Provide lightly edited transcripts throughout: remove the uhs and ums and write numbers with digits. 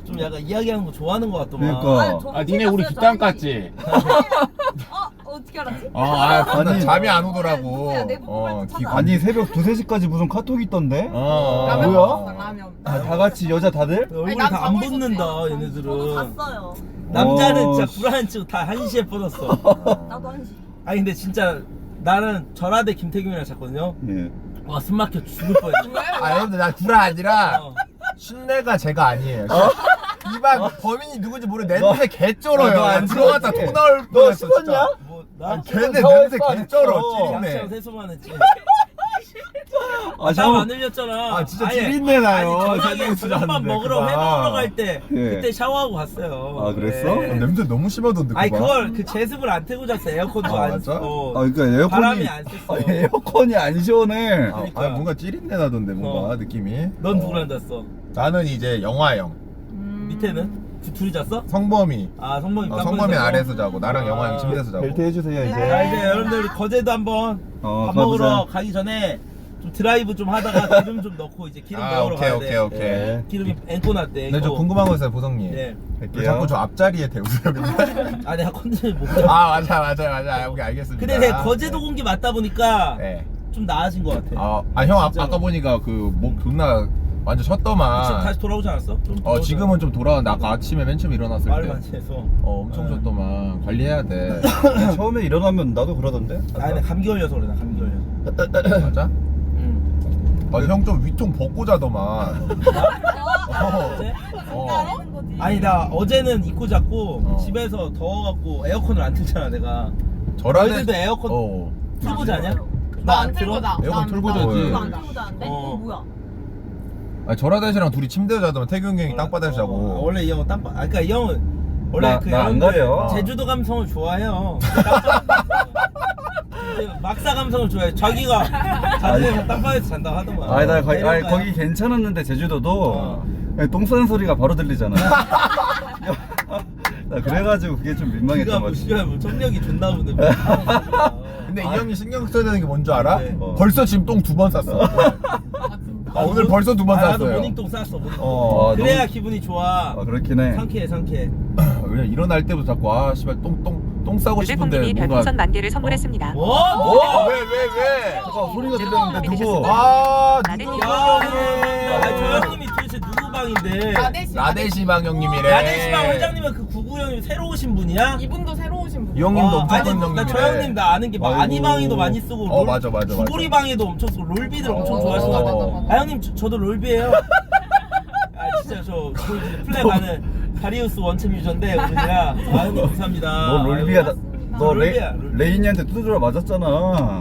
좀 약간 이야기하는 거 좋아하는 거 같더만. 그러니까. 아 니네 우리 뒷담 깠지? 어떻게 알았지? 아니, 잠이 안 오더라고. 누구야? 내 보고만 찾아. 아니 새벽 2, 3시까지 무슨 카톡이 있던데? 라면 뭐야? 먹었어, 라면. 다 같이 여자 다들? 얼굴이 난 다 안 자고 붙는다 저도 얘네들은. 잤어요. 남자는 진짜 씨. 불안한 척 다 1시에 뻗었어. 나도 한시. 아니 근데 진짜 나는 전화대 김태균이랑 잤거든요. 예. 와 숨 막혀 죽을 뻔했어. 아 여러분들 나 구라 아니라 어. 신내가 제가 아니에요. 이방 범인이 누군지 모르 냄새 개 너 쩔어요. 안 들어갔다 씻었지? 토 나올 너 뻔했어 진짜. 씻었냐? 뭐 나? 걔네 샤워했어, 냄새 안 개 했어? 쩔어. 양치랑 찌린내. 세수만 했지. 아 땀 안 흘렸잖아. 아 진짜 아니, 찌린내 나요. 아니 저녁에 세상에 저녁밥 쓰라는데, 먹으러 그만. 회 먹으러 갈 때 예. 그때 샤워하고 갔어요. 아, 그랬어? 네. 냄새 너무 심하던데 아니 그거. 그걸 그 제습을 안 태고 잤어. 에어컨도 아, 안 맞아? 쓰고. 아 그러니까 에어컨이 바람이 안 쐈어. 아, 에어컨이 안 시원해. 그러니까. 아, 뭔가 찌린내 나던데 뭔가 어. 느낌이. 넌 누구랑 잤어? 나는 이제 영화형 밑에는? 둘이 잤어? 성범이. 아 성범이 성범이 아래에서 자고 나랑 영화형 침대에서 자고. 벨트 해주세요 이제. 자 이제 여러분들 우리 거제도 한번 밥 먹으러 가보자. 가기 전에 좀 드라이브 좀 하다가 기름 좀 넣고 이제 기름 넣으러 오케이 가야 오케이 돼. 오케이. 예. 기름이 앵꼬 났대. 근데 저 궁금한 거 있어요 보성님. 네. 왜 갈게요. 자꾸 저 앞자리에 태우세요 근데? 아 내가 컨디션이 못 잡아. 아 맞아 오케이 알겠습니다. 근데 내가 거제도 공기 맞다 보니까 네. 좀 나아진 것 같아. 형 진짜로. 아까 보니까 그 목 존나 완전 지금 셨더만. 다시 돌아오지 않았어? 좀 지금은 좀 돌아왔는데 아까 아침에 맨 처음 일어났을 말을 때 많이 해서. 엄청 셨더만. 관리해야 돼. 처음에 일어나면 나도 그러던데. 아니 나 감기 걸려서 그래. 나 감기 걸려서. 맞아? 응. 형 좀 위통 벗고 자더만. 어제? 잘하는 거지. 아니 나 어제는 입고 잤고 집에서 집에서 더워갖고 에어컨을 안 틀잖아 내가. 저라는 너희들도 에어컨 틀고 자냐? 나안 틀고 자. 에어컨 틀고 자지. 이거 안 틀고 자는데? 어. 이거 뭐야? 저라대시랑 둘이 침대에 자더만 태균 형이 땅바닥에서 자고. 원래 이 형은 땅바. 아 그러니까 이 형은 원래 그 나안 형들 가려. 제주도 감성을 좋아해요. 근데 막사 감성을 좋아해. 자기가 자기가 땅바닥에서 잔다고 하더만. 아니 나 거기 내려가요. 거기 괜찮았는데 제주도도 어. 똥 싸는 소리가 바로 들리잖아. 나 그래가지고 그게 좀 네가 민망했던 뭐 거지. 씨발 뭐 청력이 좋나 보네. 근데 이 형이 신경 써야 되는 게 뭔지 알아? 네. 벌써 지금 똥 2번 쌌어. 오늘 벌써 2번 나도 쌌어요. 모닝똥 쌌어. 모닝똥. 아, 그래야 너무- 기분이 좋아. 그렇긴 해. 상쾌해 상쾌해. 왜냐 일어날 때부터 자꾸 씨발 똥 싸고 싶은데 유재콩님이 별풍선 뭔가. 10,000개를 선물했습니다. 뭐? 왜? 잠깐 소리가 들렸는데 누구? 주문해주셨습니다. 누구 야, 형님? 저 형님이 도대체 누구 방인데? 나대시. 나대시방 형님이래. 야대시방 회장님은 그 구구 형님 새로 오신 분이야? 이분도 새로 오신 분. 이 형님도 와, 엄청 아니, 큰 나 형님이래. 저 형님 나 아는 게 막 아이고. 아니방에도 많이 쓰고 맞아. 구구리 방에도 엄청 쓰고 롤비들 엄청 어, 좋아하시거든. 맞아. 아 형님 저도 롤비예요. 아 진짜 저 플레이 가는 다리우스 원챔 유저인데 우리가 아 형님 감사합니다. 너 롤비야. 너 롤비야, 롤비. 레인이한테 두드려 맞았잖아.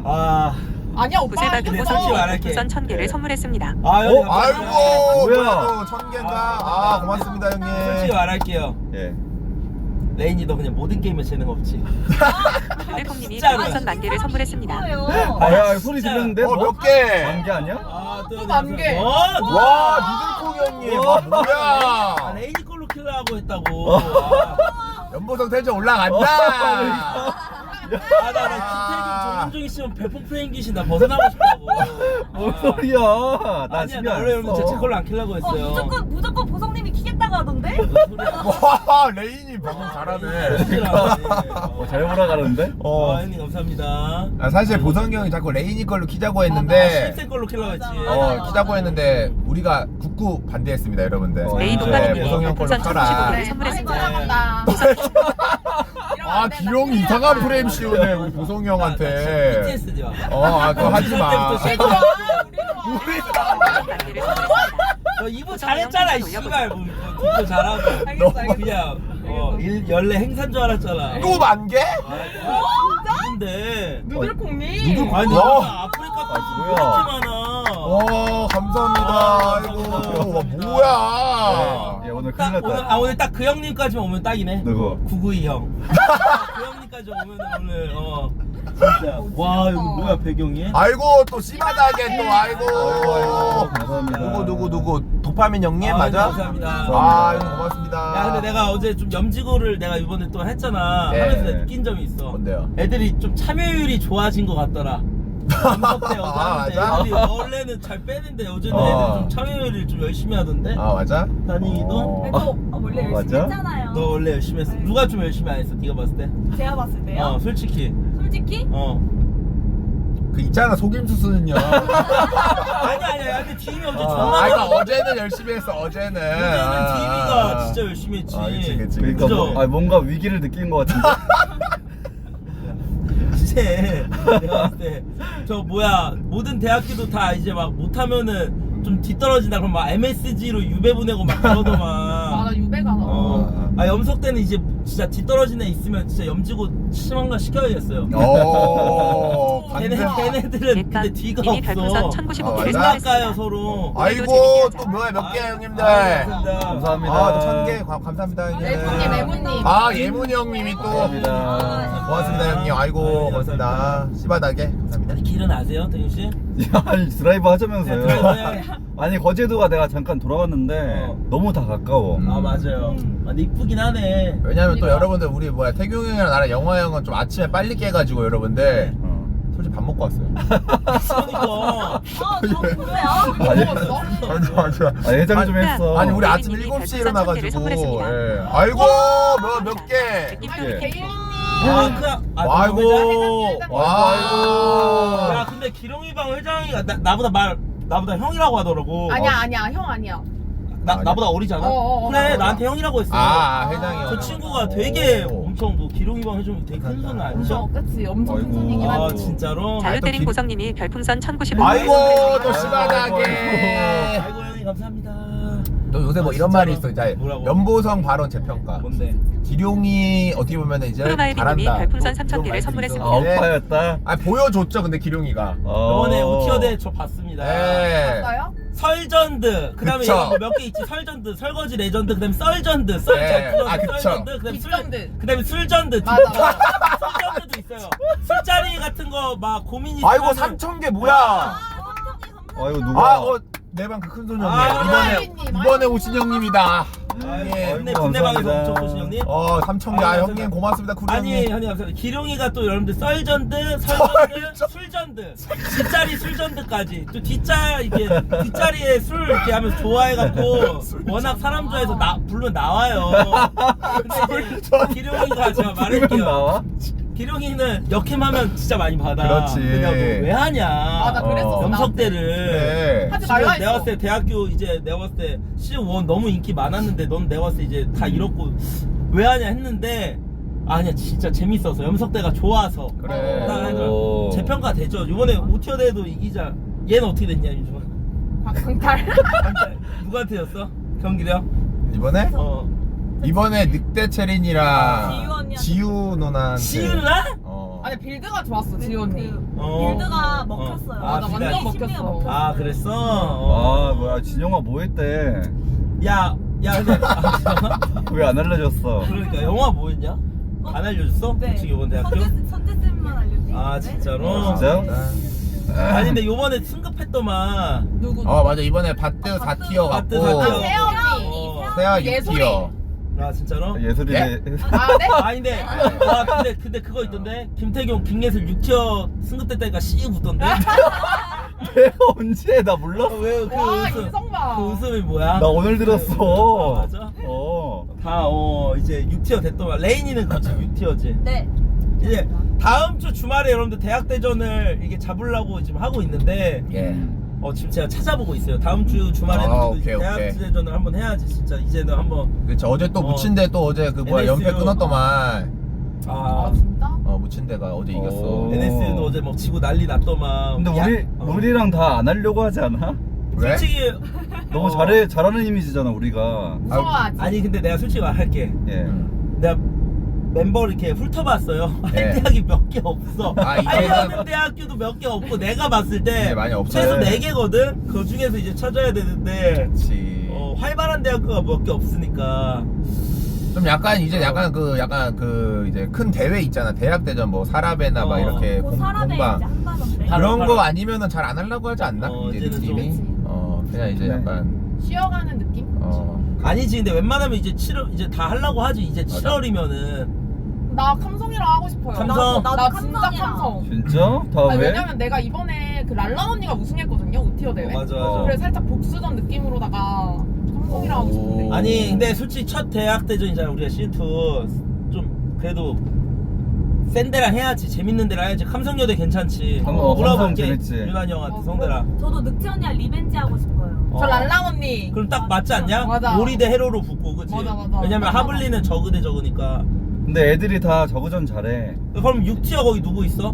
아, 아니야 오빠. 구세박 근데 이거 솔직히 유보성님이 말할게. 별풍선 1000개를 선물했습니다. 아 형님 감사합니다. 아이고 뭐야? 1000개인가? 고맙습니다 솔직히 형님. 말할게요. 예. 레인이 너 그냥 모든 게임에 재능 없지. 유재콩님이 진짜로. 별풍선 10,000개를 선물했습니다. 거예요. 아야 소리 들렸는데? 몇 개? 만개 아니야? 아또 만개. 와 누들콩 형님. 아, 뭐야? 레인이 걸로 킬러하고 했다고. 아, 연보성 텐션 올라간다. 나 김태균 정윤종이 씨면 배폭 페인기신 나 벗어나고 싶다고. 뭔 소리야? 나 아니야 신경 나 안 원래 여러분 써. 제 걸로 안 킬라고 했어요. 무조건 보성님이 키겠다고 하던데? 와 레인이 방금 잘하네. 잘 몰아가는데? 아 형님 감사합니다. 사실 보성 형이 자꾸 레인이 걸로 키자고 했는데 실생 걸로 킬라고 했지. 키자고 했는데 우리가 굳고 반대했습니다 여러분들. 레이 이제 동감님이 보성 형 걸로 별풍선 쳐라. 1,055개를 선물했습니다. 사랑한다. 기용이 이상한 프레임 씌우네 우리 보성 형한테. PTSD 와. 그거 하지 마. 별풍선 10,000개를 선물했습니다. 너 이분 잘했잖아 이 씨발. 뭐 뒷도 잘하고. 알겠어. 그냥 연례 행사인 줄 알았잖아. 또 만개? 근데 누들콩님. 아니 와. 아프리카 뭐야. 그렇게 많아. 감사합니다. 아이고 와, 뭐야? 야 오늘 큰일 났다. 오늘 딱 그 형님까지만 오면 딱이네. 누구? 992 형. 그 형님까지 오면 오늘 진짜 와 여기 뭐야 배경이? 아이고 또 심하다게 또 아이고. 감사합니다. 누구 도파민 형님 맞아? 감사합니다. 형님 고맙습니다. 야 근데 내가 어제 좀 염지고를 내가 이번에 또 했잖아. 네. 하면서 내가 느낀 점이 있어. 뭔데요? 애들이 좀 참여율이 좋아진 것 같더라. 연습 때 어제 아, 하는데 맞아? 애들이 원래는 잘 빼는데 요즘은 어. 애들 좀 참여를 좀 열심히 하던데. 아 맞아? 다니기도. 저 원래 열심히 맞아? 했잖아요. 너 원래 열심히 했어. 누가 좀 열심히 안 했어? 네가 봤을 때? 제가 봤을 때요. 솔직히. 솔직히 그 있잖아 속임수수는요. 아니야. 근데 팀이 어제 존나. 그러니까 어제는 열심히 했어. 어제는. 어제는 팀이가 진짜 열심히 했지. 그치. 그러니까 그죠? 뭔가 위기를 느낀 것 같은데. 이제 내가 봤을 때 저 뭐야 모든 대학교도 다 이제 막 못하면은 좀 뒤떨어진다 그럼 막 MSG로 유배 보내고 막 그러더만. 나 유배가 나. 염석 때는 이제 진짜 뒤떨어진 애 있으면 진짜 염지고 심한가 시켜야겠어요. 오. 걔네들은 근데 뒤가 님이 별풍선 없어. 1095개를 깎아요 선물했습니다. 서로. 아이고 재밌게 하자. 또 뭐야 몇 개 형님들. 감사합니다. 아, 1000개 감사합니다 형님. 애문님. 아 예문이 형님이 또. 감사합니다. 고맙습니다 형님. 아이고 고맙습니다. 씨바다게 감사합니다. 아니 길은 아세요, 태윤 씨? 야, 아니 드라이브 하자면서요. 네, 드라이브 아니 거제도가 내가 잠깐 돌아왔는데 너무 다 가까워. 아 맞아요. 근데 이쁘긴 하네. 왜냐면 또 여러분들 우리 뭐야 태균 형이랑 나랑 영화 형은 좀 아침에 빨리 깨가지고 여러분들 어. 솔직히 밥 먹고 왔어요. 그러니까. 뭐야? 맞아. 아, 해장 좀 했어. 아니 우리 어, 아침 님이 7시에 별풍선 일어나가지고 1000개를 선물했습니다. 예. 아이고 몇 개. 느낌표 아이고 와. 야 근데 기룡이방 회장이가 나보다 형이라고 하더라고. 아니야 형 아니야. 나보다 어리잖아. 그래 나한테 형이라고 했어. 회장이요. 저 친구가 되게 엄청 뭐 기룡이방 회장 되게 큰 손 아니죠? 그치 엄청 큰 아이고. 손이긴 아 하지. 진짜로? 자유 때린 기- 보성님이 별풍선 1095개 아이고 또 아이고, 심하게. 아이고 형님 감사합니다. 또 요새 뭐 아, 이런 진짜로? 말이 있어 이제 뭐라고? 연보성 발언 재평가. 뭔데? 기룡이 어떻게 보면 이제 프로마이비님이 잘한다. 별풍선 또 3000 개를 그런 선물했습니다. 말들이 있어. 아웃파였다. 아 보여줬죠 근데 기룡이가. 이번에 우티어대 저 봤습니다. 예. 봤어요? 설전드 그다음에 그쵸. 이거 몇 개 있지. 설전드 설거지 레전드 그다음에 썰전드 네. 그쵸. 설전드 그다음에 빅전드. 그다음에 술전드 맞아. 술전드도 있어요. 술자리 같은 거 막 고민이 아이고 있으면은 3000개 뭐야? 아이고 누가? 내 방 그 큰 손 형님. 아, 이번에 오신 형님이다. 근데 아이고, 군대방에서 감사합니다. 엄청 보신 형님. 3000개. 아, 형님 고맙습니다. 쿠리 아니 형님. 형님 감사합니다. 기룡이가 또 여러분들 썰전드 설전드 술전드 뒷자리 술전드까지 또 뒷자리에 술 이렇게 하면서 좋아해갖고 워낙 사람 좋아해서 부르면 나와요. 근데 이제 기룡이가 제가 말할게요. 나와? 기룡이는 역캠하면 진짜 많이 받아. 그렇지. 근데 너 왜 하냐? 나 그랬었어. 염석대를. 네. 하지 지금 말라 내가 했어. 봤을 때 대학교 이제 내가 봤을 때 시즌 1 너무 인기 많았는데 넌 내가 봤을 때 이제 다 잃었고 왜 하냐 했는데 아니야 진짜 재밌어서 염석대가 좋아서 그래. 오. 재평가 되죠. 이번에 오티어 대회도 이기자. 얘는 어떻게 됐냐 윤중아? 광탈. 누구한테 졌어? 경기력? 이번에? 이번에 늑대 지유 체린이랑 언니한테. 지유 누나. 시윤아? 아니 빌드가 좋았어 지유 언니. 빌드가 먹혔어요. 아, 나 빌드 완전 아직- 먹혔어. 아 그랬어? 아 뭐야 진영아 뭐 했대? 야 근데 왜 안 알려줬어? 그러니까 영화 뭐였냐? 안 알려줬어? 네. 솔직히 이번 대학교? 선택쌤만 알려주세요. 아 진짜로? 진짜? 아니 근데 요번에 승급했더만 누구? 맞아 이번에 바트 4티어 바트 갖고 4티어. 세아 언니. 어. 세아 예솔이. 6티어. 아 진짜로? 예술이 예? 아 네? 아닌데 와 근데 그거 있던데 김태경 김예슬 6티어 승급됐다니까 씨 붙던데 내가 언제 나 몰랐어. 왜 그 와 웃음 인성 봐. 그 웃음이 뭐야? 나 오늘 들었어. 아, 맞아? 어. 다 이제 6티어 됐더만 레인이는 그치 6티어지 네. 이제 다음 주 주말에 여러분들 대학대전을 이게 잡으려고 지금 하고 있는데 예. 지금 제가 찾아보고 있어요. 다음 주 주말에는 아, 또 오케이, 오케이. 대학대전을 한번 해야지 진짜 이제는 한번 그치 어제 또 묻힌데 또 어제 그 뭐야 NSU. 연패 끊었더만. 아 진짜? 묻힌데가 어제 이겼어. NSU도 어제 막 지고 난리 났더만 근데 우리랑 다 안 하려고 하지 않아? 왜? 솔직히 너무 잘하는 이미지잖아 우리가. 무서워하지. 아니 근데 내가 솔직히 말할게 예. 내가 멤버를 이렇게 훑어봤어요. 네. 할 대학이 몇 개 없어. 이제는- 하려는 대학교도 몇 개 없고 내가 봤을 때 이제 많이 없어요. 최소 4개거든. 그 중에서 이제 찾아야 되는데 그렇지. 활발한 대학교가 몇 개 없으니까. 좀 약간 이제 약간 그 이제 큰 대회 있잖아. 대학대전 뭐 사라베나 막 이렇게 곧 사람에 이제 공방 한다던데. 바로, 그런 바로. 거 아니면은 잘 안 하려고 하지 않나? 이제 이제는 느낌이. 그냥 이제 네. 약간 쉬어가는 느낌? 아니지 근데 웬만하면 이제 7월 이제 다 하려고 하지. 이제 7월이면은 나 감성이랑 하고 싶어요. 감성? 나 나도 진짜 감성이랑. 감성. 진짜? 다 아니, 왜? 왜냐면 내가 이번에 그 랄라 언니가 우승했거든요. 우티어 대회. 맞아 그래서 살짝 복수전 느낌으로다가 감성이랑 하고 싶은데. 아니 근데 솔직히 첫 대학 대전이잖아 우리가 시즌 2 좀 그래도 센 데랑 해야지 재밌는 데랑 해야지 감성여대 괜찮지. 감성 물어볼게 재밌지. 유난이 형한테 성대랑. 저도 늑지 언니랑 리벤지 하고 싶어요. 저 랄라 언니. 그럼 딱 맞지 않냐? 맞아. 오리 대 헤로로 붙고 그치? 맞아, 맞아. 왜냐면 맞아, 하블리는 저그 대 저그니까. 근데 애들이 다 저그전 잘해. 그럼 6티어 거기 누구 있어?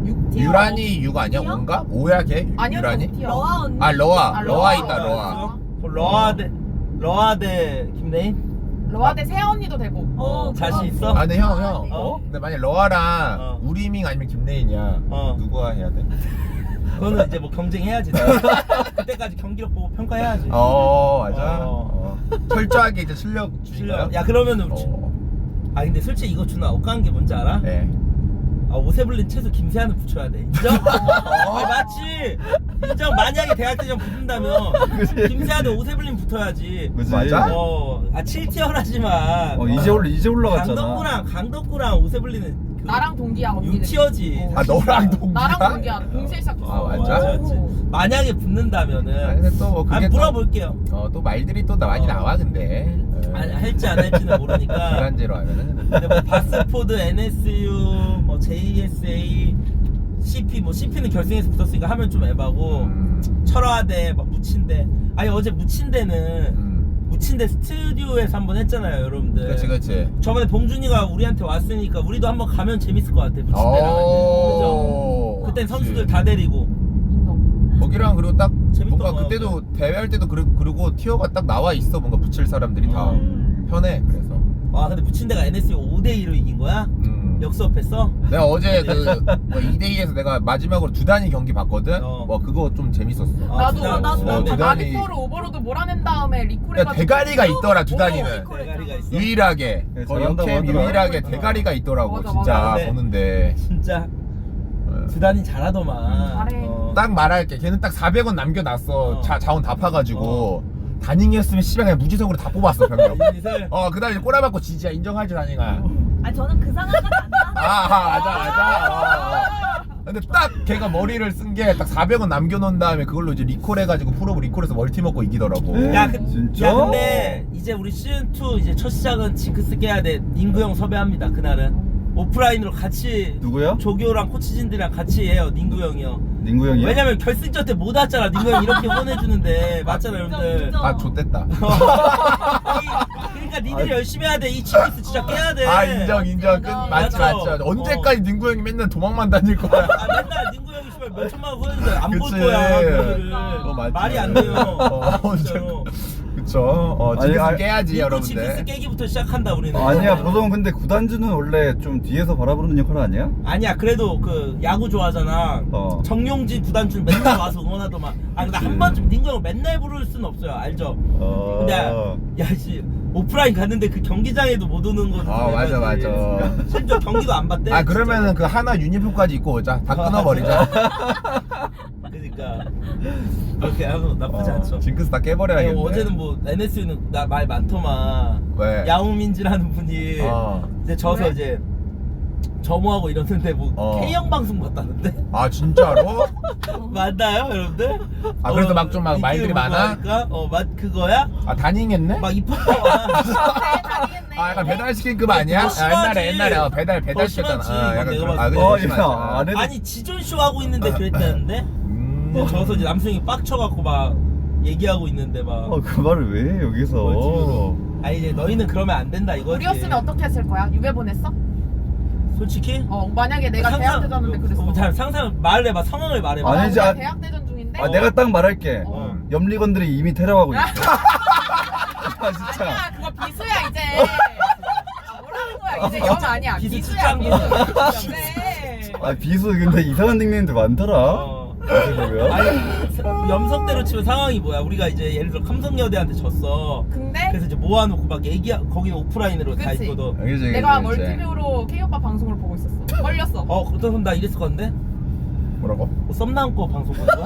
6티어. 유란이 6 아니야? 5인가? 5야 걔? 아니요, 유란이? 6티어. 러아 언니. 아 러아. 아, 러아 러아. 있다 러아. 그럼 러아 대 김래인? 러아대 세아 언니도 되고. 자신 있어? 아 근데 형. 어? 근데 만약 러아랑 어. 우리밍 아니면 김래인이야. 어. 누가 해야 돼? 그거는 이제 뭐 경쟁해야지. 그때까지 경기력 보고 평가해야지. 맞아. 어. 철저하게 이제 실력 실력. 주인가요? 야 그러면은 어. 아 근데 솔직히 이거 준아 억까는 게 뭔지 알아? 네. 아 오세블린 최소 김세한을 붙여야 돼. 인정? 맞지. 인정. 만약에 대학대전 붙는다면 그치. 김세한은 오세블린 붙어야지. 그치? 맞아? 7티어라지만 이제 올라갔잖아. 강덕구랑 오세블린은 그 나랑 동기야 언니들. 6티어지. 아 너랑 동기야? 나랑 동기야. 동시에 시작했어. 아, 맞아? 맞지. 만약에 붙는다면은 아니, 근데 또뭐 그게 아니, 물어볼게요. 또 말들이 또 많이 나와 근데. 아니, 할지 안 할지는 모르니까. 기간제로 하면은. 근데 뭐 바스포드, NSU, 뭐 JSA, CP 뭐 CP는 결승에서 붙었으니까 하면 좀 에바고 철화대, 막 무친대. 아니 어제 무친대는 무친대 스튜디오에서 한번 했잖아요, 여러분들. 그치. 저번에 봉준이가 우리한테 왔으니까 우리도 한번 가면 재밌을 것 같아. 무친대랑 할 때. 그죠? 그땐 선수들 다 데리고. 인정. 거기랑 그리고 딱 뭔가 재밌더만. 그때도 대회할 때도 그리고 티어가 딱 나와 있어. 뭔가 붙일 사람들이 다 편해. 그래서. 아 근데 무친대가 NSU 5대2로 이긴 거야? 역수업했어? 내가 어제 그 2대2에서 내가 마지막으로 두 단위 경기 봤거든. 그거 좀 재밌었어. 나도 두 단위. 아비토르 오버로드 몰아낸 다음에 리콜 그러니까 대가리가 있더라 두 단위는. 대가리가 있어. 유일하게 네, 거의 잘한다고 역캠 하더라. 유일하게 대가리가 있더라고. 맞아, 진짜 맞아. 네. 보는데. 진짜 두단이 잘하더만. 잘해. 딱 말할게. 걔는 딱 400원 남겨놨어. 자원 다 파가지고. 단잉이었으면 씨발 그냥 무지성으로 다 뽑았어 병력. 유닛을. 그다음에 꼬라박고 지지야. 인정하지 단잉아. 아 저는 그 상황까지 안 나. 맞아. 근데 딱 걔가 머리를 쓴 게 딱 400원 남겨놓은 다음에 그걸로 이제 리콜해가지고 프로브 리콜해서 멀티 먹고 이기더라고. 야, 진짜? 야 근데 이제 우리 시즌2 이제 첫 시작은 징크스 깨야 돼. 닝구 형 섭외합니다. 그날은 오프라인으로 같이 누구야? 조교랑 코치진들이랑 같이 해요. 닝구 형이요. 닝구 형이야? 왜냐면 결승전 때 못 왔잖아. 닝구 형 이렇게 후원해주는데 맞잖아 여러분들. 인정. 아 좆됐다. 그러니까 니들이 열심히 해야 돼. 이 징크스 진짜 깨야 돼. 인정. 맞지. 맞죠? 언제까지 닝구 형이 맨날 도망만 다닐 거야. 맨날 닝구 형이 씨발 몇 천만 원 후원했는데 안 볼 그치. 거야. 경기를. 맞지. 말이 안 돼요. 진짜로. 그쵸. 징크스 아니, 깨야지 닝구 여러분들. 징크스 깨기부터 시작한다 우리는. 아니야, 보통 근데 구단주는 원래 좀 뒤에서 바라보는 역할 아니야? 아니야 그래도 그 야구 좋아하잖아. 정용진 구단주는 맨날 와서 응원하더만. 근데 한 번쯤 닝구 형 맨날 부를 수는 없어요. 알죠? 근데 야씨 오프라인 갔는데 그 경기장에도 못 오는 거. 맞아. 심지어 경기도 안 봤대. 그러면은 그 하나 유니폼까지 입고 오자. 다 끊어버리자. 그러니까 그렇게 하고 나쁘지 않죠. 징크스 다 깨버려야겠네. 어제는 뭐 NSU는 나 말 많더만. 왜? 야우민지라는 분이 이제 져서 왜? 이제 점호하고 이러는데 뭐 K형 방송 봤다는데? 아 진짜로? 맞나요 여러분들? 그래서 막 좀 말들이 많아? 그거야? 단잉했네? 막 이쁘다. 약간 배달시킨 급 아니야? 옛날에 배달 시켰잖아. 약간 내가 그런. 봤을 때. 안 해도 아니 지존쇼 하고 있는데 그랬다는데? 근데 저서 이제 남성이 빡쳐갖고 막 얘기하고 있는데 막. 그 말을 왜 해, 여기서? 아니 이제 너희는 그러면 안 된다 이거지. 우리였으면 어떻게 했을 거야? 유배 보냈어? 솔직히? 만약에 내가 대학대전인데 그랬어. 상상 말해봐. 상황을 말해봐. 아니지, 내가 대학대전 중인데. 내가 딱 말할게. 염리건들이 이미 테러하고 있어. 진짜. 아니야 그거 비수야 이제. 뭐라는 거야 이제 염 아니야. 비수 비수야 추장도. 비수. 그래. 비수 근데 이상한 닉네임들 많더라. 아니 염석대로 치면 상황이 뭐야? 우리가 이제 예를 들어 감성여대한테 졌어. 근데 그래서 이제 모아놓고 막 거기는 오프라인으로 다 그치. 있거든. 내가 멀티뷰로 K오빠 방송을 보고 있었어. 걸렸어. 그럼 나 이랬을 건데? 뭐라고? 썸남 거 방송 보는 거야?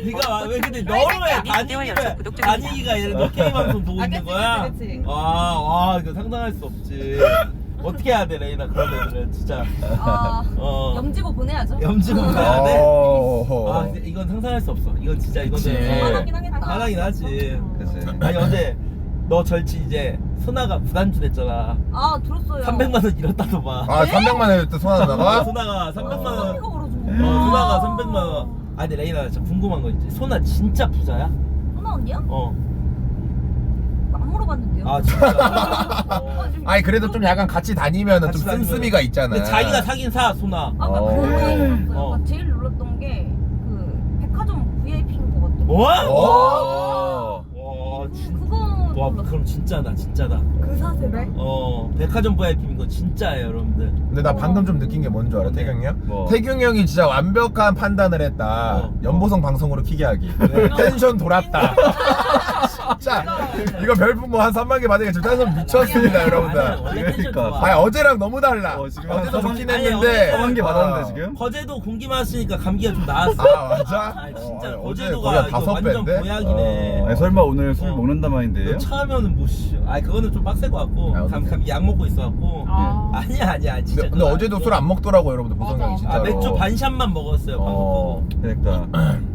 네가 왜 근데 너로 왜 단위기가 이런 K 방송 보고 있는 거야? 그치. 와 이거 상상할 수 없지. 어떻게 해야 돼 레이나 그런 애들은 진짜 염지고 보내야죠. 염지고 가야 돼. 어. 아 근데 이건 상상할 수 없어. 이건 진짜 그치. 이거는 화나긴 하겠다. 화나긴 하지. 그치. 아니 어제 너 절치 이제 소나가 부단주 됐잖아. 아 들었어요. 300만 원 잃었다더만. 아 300만 원을 손 하나다가 소나가 300만 원. 이거 걸어준 소나가 300만 원. 아 근데 레이나 진짜 궁금한 거 있지. 소나 진짜 부자야? 소나 언니요? 어. 안 물어봤는데요. 아 진짜. 아니 그래도 좀 약간 같이 다니면은 좀 같이 다니면. 씀씀이가 있잖아. 근데 자기가 사긴 사 소나. 아까 그런 거 있었어요. 어. 아까 제일 놀랐던 게 그 백화점 VIP인 것 같아요. 뭐? 어. 와 진. 그거 와 놀랐어요. 그럼 진짜다 진짜다. 그 사세네? 백화점 VIP인 거 진짜예요 여러분들. 근데 나 방금 좀 느낀 게 뭔 줄 알아, 태경이 형? 뭐? 태경이 형이 진짜 완벽한 판단을 했다. 연보성 방송으로 키게 하기. 텐션 돌았다. 진짜 이거 별풍 뭐 한 3만 개 받으니까 지금 텐션 미쳤습니다, 아니, 여러분들. 원래 텐션 그러니까. 좋아. 아니 어제랑 너무 달라. 지금 어제도 한 좋긴 아니, 했는데. 어제 3만 개 받았는데 어. 지금? 거제도 공기 마시니까 감기가 좀 나았어. 아 맞아? 아니, 진짜 아니, 거제도가 거의 이거 5 완전 배인데? 보약이네. 아니, 설마 오늘 술 어. 먹는다 마인드예요? 너 차면은 뭐 씨. 아 그거는 좀 빡셀 것 같고. 아, 감기 약 먹고 있어갖고. 아. 아니야 진짜. 근데 그거 어제도 아니고. 술 안 먹더라고 여러분들 보성 형이 맞아. 진짜. 아 맥주 반샷만 먹었어요. 어. 그러니까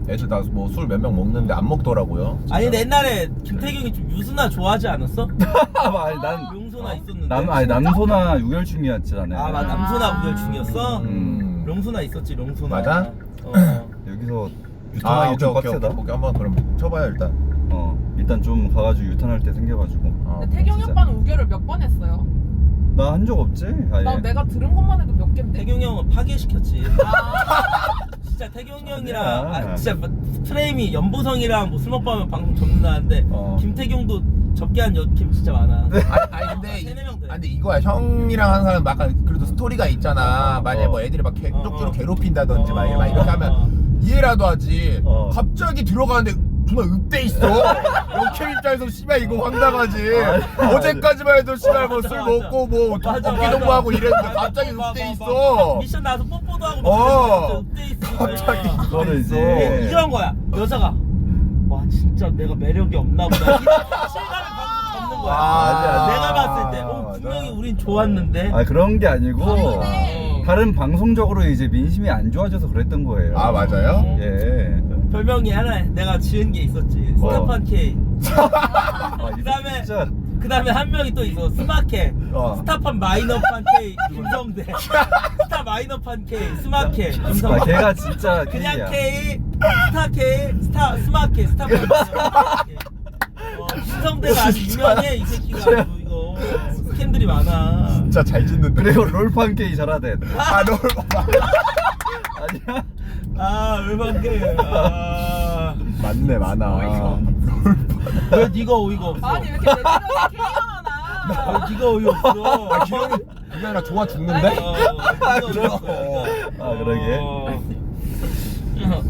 애들 다 뭐 술 몇 명 먹는데 안 먹더라고요. 아니 근데 옛날에 김태경이 좀 유순아 좋아하지 않았어? 아니 난 용순아 있었는데. 남소나 유결중이었잖아요. 아 맞아 남순아 우열 중이었어. 용순아 있었지 용순아. 맞아? 여기서 아 유턴하기 오케이 좀 오케이 빡세다. 오케이 한번 그럼 쳐봐요 일단. 일단 좀 가가지고 유턴할 때 생겨가지고 근데 태경이 진짜. 오빠는 우결을 몇 번 했어요? 나 한 적 없지? 아예. 나 내가 들은 것만 해도 몇 갠데. 태경 형은 파괴시켰지. 아. 진짜 태경 형이랑 아니야. 진짜 프레임이 연보성이랑 뭐 술 먹방하면 방송 접는다는데 김태경도 접게 한 여캠 진짜 많아. 아니 근데 세네 명 돼. 근데 이거야 형이랑 한 사람 막 그래도 스토리가 있잖아. 만약에 뭐 애들이 막 쪽지로 괴롭힌다든지 막 이렇게 하면 이해라도 하지. 갑자기 들어가는데 존나 읍대 있어. 역캠 입장에서 씨발 이거 황당하지. 어제까지만 해도 씨발 뭐 술 맞아. 먹고 뭐 맞아, 어깨 맞아. 동무하고 이랬는데 갑자기 읍대 있어. 미션 나와서 뽀뽀도 하고 어. 막 그때 있어. 갑자기 그거는 이제 네, 이런 거야. 여자가 와 진짜 내가 매력이 없나 보다. 이런 실감을 방금 잡는 거야. 아, 내가 봤을 때 맞아. 분명히 우린 좋았는데. 아 그런 게 아니고 어. 다른 방송적으로 이제 민심이 안 좋아져서 그랬던 거예요. 아 맞아요? 예. 별명이 하나 내가 지은 게 있었지. 뭐? 스타판 K. 아, 그다음에 진짜 그다음에 한 명이 또 있어. 스마케. 어. 마이너판 K 김성대. 스타 마이너판 K 스마케 아, 김성대. 걔가 진짜 그냥 K야. K 스타 K 스타 스마케 스타판 K. 김성대가 아주 유명해 이 새끼가 아주 이거 스캔들이 많아. 진짜 잘 짓는데. 그리고 롤판 K 잘하대. 아 널 아니야? 아 얼마나 K. 아. 맞네 많아. 왜 네가 어이가 없어? 아니 왜 이렇게 내 주변에 K가 많아? 왜 네가 어이가 없어? 아 기영이 그게 아니라 좋아 죽는데?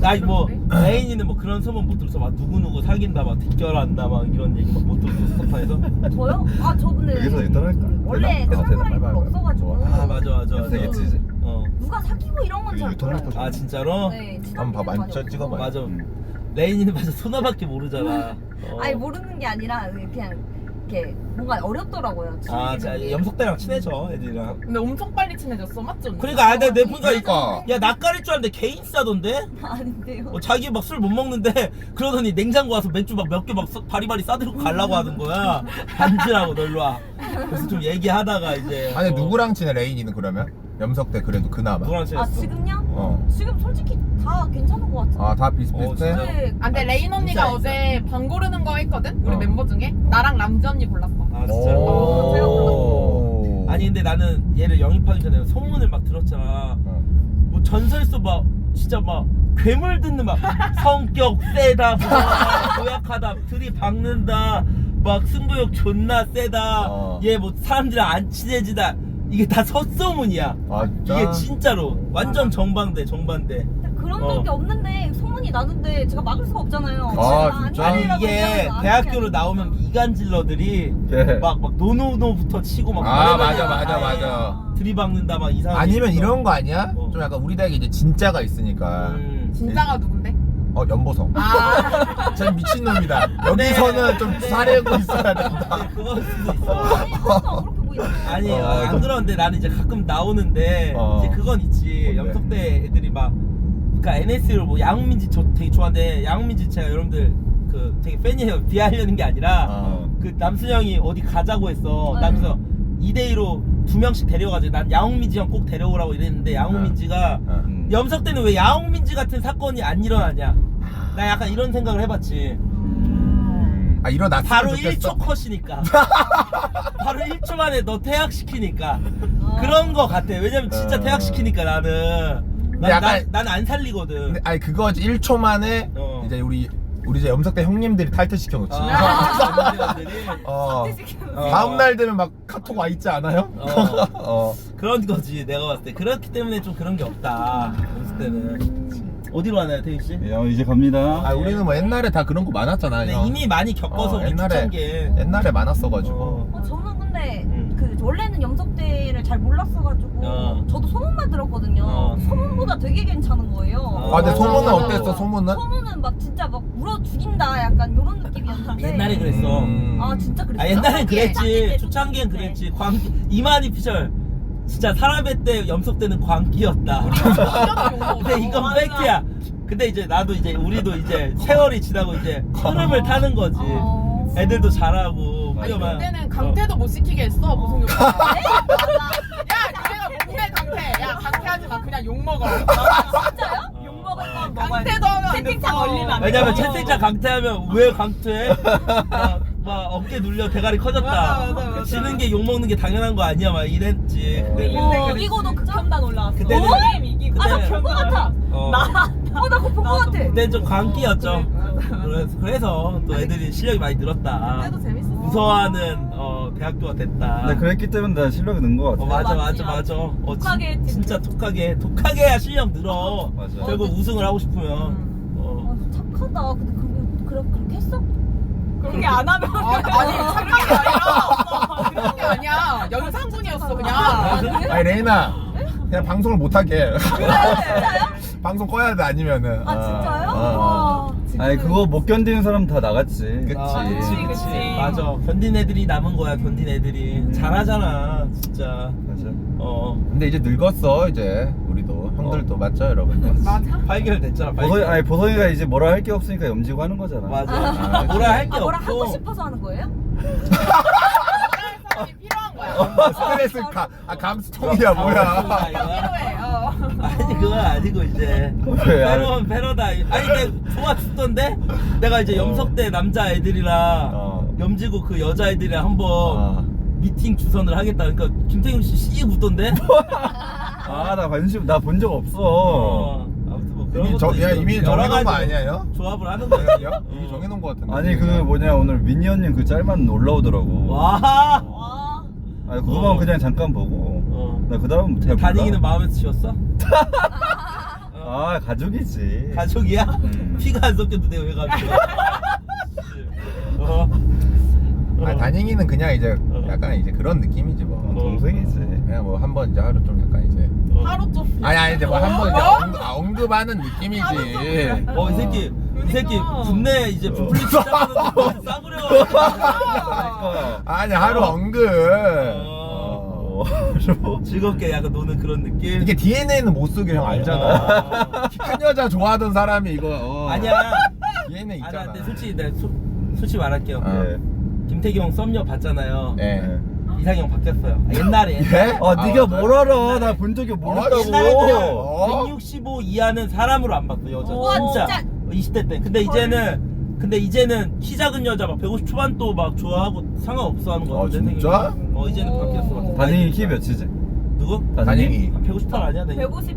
아니 뭐 레인이는 뭐 그런 소문 못 들었어. 막 누구 사귄다, 막 뒷결한다, 막 이런 얘기 막 못 들었어 스타파에서. 저요? 아 저 근데 여기서 유턴할까? 원래 되나? 그런 사람이 별로 없어가지고 아 맞아. 되겠지 이제. 누가 사귀고 이런 건 잘 유턴할 몰라요. 거죠. 아 진짜로? 네, 한번 봐봐, 많이 저 없고. 찍어봐요. 맞아. 레인이는 맞아 소나밖에 모르잖아. 아니 모르는 게 아니라 그냥 이렇게 뭔가 어렵더라고요. 아, 친해지는 자 게. 염석대랑 친해져 애들이랑. 근데 엄청 빨리 친해졌어, 맞죠? 언니? 그러니까 내 보니까 그러니까. 야 낯가릴 줄 알았는데 개인 싸던데? 아닌데요. 자기 막 술 못 먹는데 그러더니 냉장고 와서 맥주 막 몇 개 막 바리바리 싸들고 가려고 하는 거야. 앉으라고 너 일로 와. 그래서 좀 얘기하다가 이제 아니 누구랑 친해 레인이는 그러면? 염석대 그래도 그나마. 누구랑 아 친했어? 지금요? 어. 지금 솔직히 다 괜찮은 것 같은데. 아 다 비슷비슷해? 진짜? 네. 아, 근데 레인 언니가 진짜 어제 방 고르는 거 했거든? 우리 어. 멤버 중에 나랑 람지 언니 골랐어. 아 진짜? 어, 제가 오. 아니 근데 나는 얘를 영입하기 전에 소문을 막 들었잖아. 뭐 전설서 막 진짜 막 괴물 듣는 막 성격 세다, 고약하다, 들이박는다, 막 승부욕 존나 세다. 얘 뭐 사람들이랑 안 친해지다. 이게 다 헛소문이야. 아 진짜? 이게 진짜로 완전 정반대. 근데 그런 게 없는데 소문이 나는데 제가 막을 수가 없잖아요. 아, 진짜? 아니 아니라고 이게 얘기하면 안 대학교로 하게 나오면 이간질러들이 예. 막 노노노부터 치고 막 아, 노래방에 맞아. 하니까. 들이박는다 막 이상한. 아니면 이런 거 아니야? 어. 좀 약간 우리 대학에 이제 진짜가 있으니까 음. 진짜가 누군데? 연보성. 아. 쟤 미친놈이다. 여기서는 좀 사려고 있어야 된다. 그럴 수도 있어. 아니 진짜 그렇게 보이지. 아니 어, 안 그러는데 나는 이제 가끔 나오는데 이제 그건 있지. 뭔데? 염석대 애들이 막 그러니까 NS를 뭐 양민지 저 되게 좋아하는데 양민지 제가 여러분들 그 되게 팬이에요. 비하하려는 게 아니라 그 남순영이 어디 가자고 했어. 나 그래서 2대2로 2명씩 데려가지고 난 양홍민지 형 꼭 데려오라고 이랬는데 양홍민지가 염석대는 왜 양홍민지 같은 사건이 안 일어나냐. 나 약간 이런 생각을 해봤지. 일어났으면 바로 좋겠어. 1초 컷이니까. 바로 1초 만에 너 퇴학시키니까. 그런 거 같아. 왜냐면 진짜 퇴학시키니까 나는. 근데 약간- 난 안 살리거든. 근데 아니 그거지 1초 만에 이제 우리 이제 염석대 형님들이 탈퇴시켜 놓지. 다음 날 되면 막 카톡 와 있지 않아요? 그런 거지 내가 봤을 때. 그렇기 때문에 좀 그런 게 없다. 봤을 때는. 어디로 가나요, 태희 씨? 이제 갑니다. 우리는 뭐 옛날에 다 그런 거 많았잖아. 근데 이미 많이 겪어서 우리 초창기에. 옛날에 많았어가지고. 저는 근데 그 원래는 염석대를 잘 몰랐어가지고 저도 소문만 들었거든요. 소문보다 되게 괜찮은 거예요. 근데 맞아, 소문은 맞아. 어땠어? 소문은? 소문은 막 진짜 막 물어 죽인다 약간 이런 느낌이었는데. 옛날에 그랬어. 아 진짜 그랬어? 옛날엔 그랬지. 초창기에 초창기엔 그랬지. 광기 이만희 피셜. 진짜 사람의 때 염석대는 광기였다. 근데 이건 팩트야. 근데 이제 나도 이제 우리도 이제 세월이 지나고 이제 흐름을 타는 거지. 애들도 잘하고. 아니 우리가 막- 그때는 강퇴도 못 시키게 했어 보성 오빠. 야 니네가 뭔데 강퇴? 야 강퇴하지 마 그냥 욕 먹어. 진짜요? 욕 먹을 건 먹어야 돼. 강퇴도 하면 안 채팅창 됐어. 올리면 안 돼. 왜냐면 채팅창 강퇴하면 왜 강퇴해? 막 어깨 눌려 대가리 커졌다. 맞아. 지는 게 욕 먹는 게 당연한 거 아니야? 막 이랬지. 근데 이거도 극혐단 올라왔어. 그때는- 이기고. 나 본 거 같아. 나 그거 본 거 같아. 그때 좀 광기였죠. 그래서 또 애들이 실력이 많이 늘었다. 그때도 재밌었어. 무서워하는 대학교가 됐다. 근데 그랬기 때문에 나 실력이 는 것 같아. 맞아. 맞지. 독하게 했지. 진짜 독하게 해야 실력 늘어. 맞아. 결국 우승을 하고 싶으면. 착하다. 근데 그렇게 했어? 그렇게 안 하면 아니 착한 게 아니라 그런 게 아니야. 연상군이었어 그냥. 아니 레이나 그냥 방송을 못하게. 방송 꺼야 돼 아니면은. 아 진짜요? 어. 와. 아니 그거 못 견디는 사람 다 나갔지. 그치. 그치. 맞아. 견딘 애들이 남은 거야. 견딘 애들이 잘하잖아. 진짜. 맞아. 근데 이제 늙었어 이제 우리도 형들도 맞죠 여러분? 맞아. 8개월 됐잖아. 보성이가 이제 뭐라 할 게 없으니까 염지고 하는 거잖아. 맞아. 뭐라 할 게 뭐라 없고. 하고 싶어서 하는 거예요? 사람이 필요한 거야. 스트레스 감스통이야 뭐야? 필요해. 아니 그건 아니고 이제 왜? 패러다임. 아니 근데 좋았었던데 내가 이제 염석대 남자 애들이랑 염지고 그 여자 애들이랑 한번 미팅 주선을 하겠다. 그러니까 김태경 씨 씩 웃던데. 나 관심 나 본 적 없어. 아무튼 뭐 그런 이미 것도 있고 이미 여러 정해놓은 거 가지 아니에요? 조합을 하는 거예요. 이미 정해놓은 거 같은데. 아니 그 뭐냐 오늘 민희 언니 그 짤만 올라오더라고. 와. 와. 아니 그거만 그냥 잠깐 보고. 나 그 다음 잘 몰라. 다니기는 마음에서 지웠어? 가족이지. 가족이야? 피가 안 섞였는데 왜 가족이야? 다닝이는 그냥 이제 약간 이제 그런 느낌이지 뭐. 동생이지. 그냥 뭐 한 번 이제 하루 좀 약간 이제. 하루 좀. 아니 이제 뭐 한 번 이제 언급하는 느낌이지. 이 새끼 분내 이제 부풀리 시작하는데 싸구려. 아니 하루 언급. 즐겁게 약간 노는 그런 느낌. 이게 DNA는 못 속여 형 알잖아. 키 큰 여자 좋아하던 사람이 이거. 아니야. DNA 아, 있잖아. 근데 솔직히 내가 솔직히 말할게요. 네. 김태경 썸녀 봤잖아요. 네. 이상형 바뀌었어요. 옛날에. 예? 네가 뭘 알아? 나 본 적이 모른다고. 옛날에는 165 이하는 사람으로 안 봤어 여자. 와, 진짜. 진짜. 20대 때. 근데 이제는 키 작은 여자 막 150 초반도 막 좋아하고 상관없어 하는 거 같아. 진짜? 이제는 바뀌었어. 다닝이 키 몇이지? 누구? 다닝이. 158 아니야? 다닝이? 157.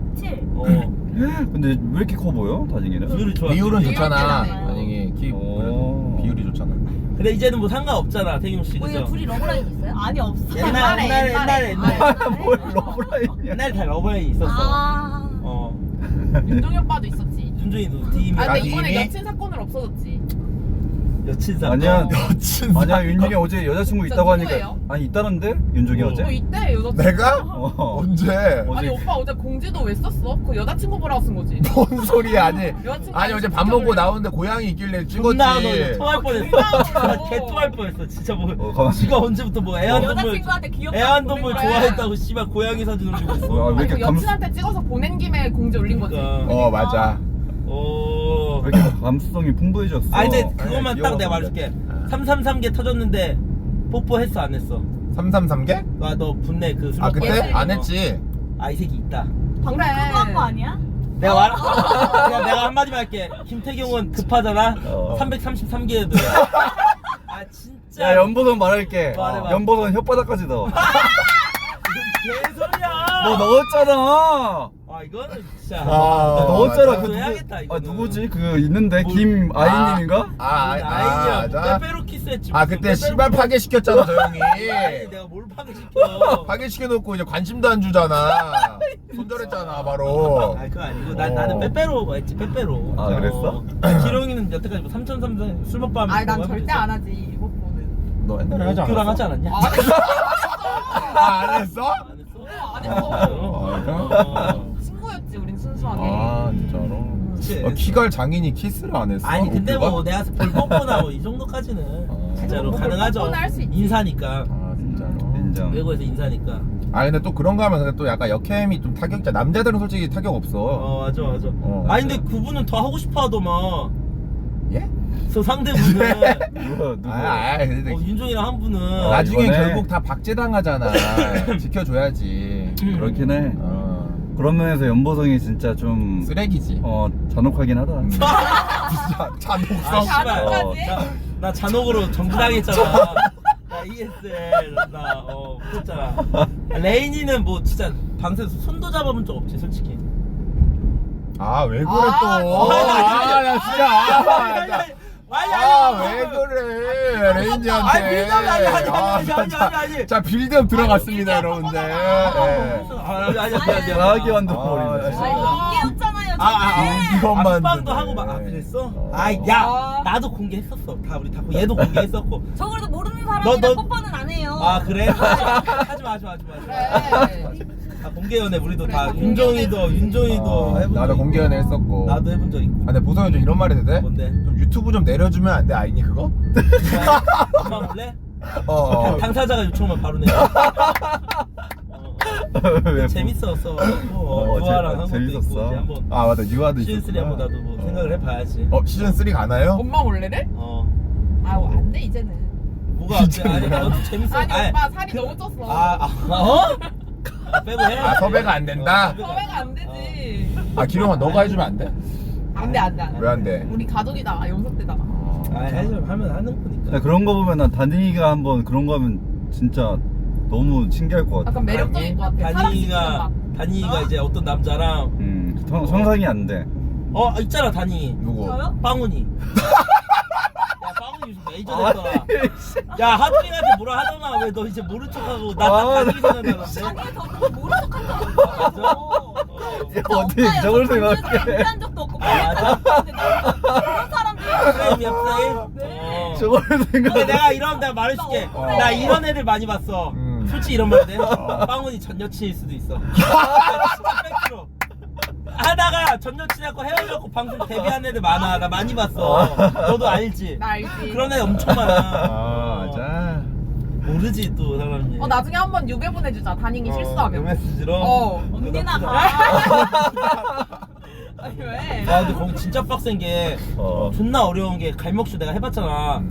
근데 왜 이렇게 커 보여? 다닝이는? 비율이 좋아. 비율은 좋잖아. 비율이 다닝이 키 오. 비율이 좋잖아. 근데 이제는 뭐 상관없잖아, 태경 씨. 왜 그죠? 둘이 러브라인 있어요? 아니 없어. 옛날에. 뭘 러브라인이야. 옛날에 다 러브라인 있었어. 아. 윤종이 오빠도 있었지. 윤종이도 팀이 아 근데 자기 이번에 이미? 여친 사건으로 없어졌지. 여친 사람. 아니야. 여친. 아니야 윤중이 어제 여자친구 진짜 있다고 하니까. 누구예요? 아니 있다는데 윤중이 어제? 이때 여자친구. 내가? 어. 언제? 아니 오빠 어제 공지도 왜 썼어? 그 여자친구 보라고 쓴 거지. 뭔 소리야? 아니 여자친구 아니 어제 밥 먹고 나오는데 고양이 있길래 찍었지. 존나 너 토할 뻔했어. 존나 개 토할 뻔했어. 진짜 뭐. 가만. 지가 언제부터 뭐 애완동물 여자친구한테 귀엽다. 애완동물 보낸 거야. 좋아했다고 씨발 고양이 사진 올리고 아, 있어. 왜 이렇게 그 여친한테 찍어서 보낸 김에 공지 올린 거지. 그러니까. 맞아. 오. 왜 이렇게 감수성이 풍부해졌어? 아 근데 그것만 아니, 딱 내가 귀여워, 말해줄게. 333개 터졌는데 뽀뽀했어 안 했어? 333개? 아 너 분내 그 술 아 먹고 그때 왔을 때 안 너. 했지. 아 이 새끼 있다. 방금 그래. 그거 한 거 아니야? 내가 말 그냥 내가 한마디만 할게. 김태경은 급하잖아. 어. 333개도. 아 진짜. 야 연보성 말할게. 말해봐. 연보성 혓바닥까지 넣어. 개소리야. 너 넣었잖아. 아 이거는 진짜. 아, 너 넣었잖아. 맞아. 그 누구? 해야겠다, 아 이거는. 누구지? 그 있는데 뭐- 김아이님인가? 아니야. 맞아. 빼빼로 키스했지. 아 그때 씨발 파괴 시켰잖아 저 형이. 아니 내가 뭘 파괴시켜. 파괴 시켜놓고 이제 관심도 안 주잖아. 손절했잖아 바로. 아 그거 아니고 어. 나는 빼빼로 했지 빼빼로. 아, 그랬어? 기룡이는 여태까지 뭐 3,300 술 먹고 하면 아니 난 절대 안 하지 이것보는. 너 옛날에 하지 옥규랑 않았어? 하지 않았냐? 안 했어? 안 했어? 안 했어. 어. 친구였지 우린 순수하게. 아 진짜로? 그치. 키갈 장인이 키스를 안 했어? 아니 근데 옥규가? 뭐 내가 볼 뽀뽀나 뭐 이 정도까지는 진짜로 뭐 가능하죠. 뽀뽀는 할수 있지. 인사니까. 아 진짜로? 인정. 외국에서 인사니까. 아 근데 또 그런 거 하면 근데 또 약간 역캠이 좀 타격자. 남자들은 솔직히 타격 없어. 맞아 맞아. 어, 아니 맞아. 근데 그분은 더 하고 싶어 하더만. 예? 저 상대분은 누구? 근데 윤종이랑 한 분은 나중에 이번에- 결국 다 박제당하잖아. 지켜줘야지. 그렇긴 해. 어. 그런 면에서 연보성이 진짜 좀 쓰레기지. 잔혹하긴 하다. 진짜 잔혹성. 아 씨발 잔혹하지? 나 잔혹으로 정지당했잖아. 나 ESL 그랬잖아. 레인이는 뭐 진짜 방송에서 손도 잡아본 적 없지 솔직히. 아 왜 그래 아, 또? 진짜. 나 진짜. 왜 그래 레인지한테. 아니 빌드업이 아니. 자 빌드업 들어갔습니다 여러분들. 예. 아니. 나하게 만든 아, 버리네. 진짜. 아니 이게였잖아요. 이것만 앞방도 듣네. 하고 막 그랬어? 어. 야 나도 공개했었어. 다 우리 다 얘도 공개했었고. 저 그래도 모르는 사람이랑 너- 뽀뽀는 안 해요. 아 그래? 하지마. 그래. 다 공개 연애 우리도 그래, 다 다 윤종이도 해본 나도 적 공개 연애 했었고. 나도 해본 적 있고. 아, 근데 보성이 좀 이런 말 해도 돼? 뭔데? 좀 유튜브 좀 내려주면 안 돼? 아이니 그거? 엄마 몰래? 어. 당사자가 요청만 바로 내. 왜 재밌었어. 어, 유아랑 한 것도 있고 재밌었어. 이제 한번 아 맞다 유아도 시즌 3 있었구나. 한번 나도 뭐 생각을 해봐야지. 시즌 3 가나요? 엄마 몰래를? 아안 돼 이제는. 뭐가 어때? 아니 너도 재밌어. 아니 오빠 살이 너무 쪘어. 어? 빼고 해. 아, 섭외가 안 된다? 섭외가 안 되지. 아 기룡아 너가 해주면 안 돼? 안돼. 왜 안 돼? 우리 가족이다 연속되다. 하면 하는 거니까. 그런 거 보면 난 단이가 한번 그런 거 하면 진짜 너무 신기할 것 같아. 약간 매력적인 것 같아. 사람 시키는 맛. 다니가 이제 어떤 남자랑 상상이 안 돼. 있잖아 다니. 누구? 저요? 빵훈이. 야 빵훈이 요즘 메이저 됐더라. 야 하준이한테 뭐라 하더나 왜 너 이제 모른 척하고 나 다니 생각나는데. 아니 저도 모른 척한 적 없어. 야, 어떻게 저걸 생각해? 연기한 적도 없고. 맞아? 그런 사람들이 프레임이야 프레임. 네. 저걸 근데 생각해. 내가 내가 말해줄게. 나 이런 애들 많이 봤어. 솔직히 이런 말 돼. 빵훈이 전 여친일 수도 있어. 진짜 팩트로. 하다가 전 여친하고 헤어져갖고 방송 데뷔한 애들 많아. 나 많이 봤어. 너도 알지? 나 알지. 그런 애 엄청 많아. 맞아. 모르지 또 사람이. 나중에 한번 유배 보내주자. 다닝이 실수하면. MSG로. 언니나 가. 아니 왜? 근데 거기 진짜 빡센 게 존나 어려운 게 갈먹쇼 내가 해봤잖아.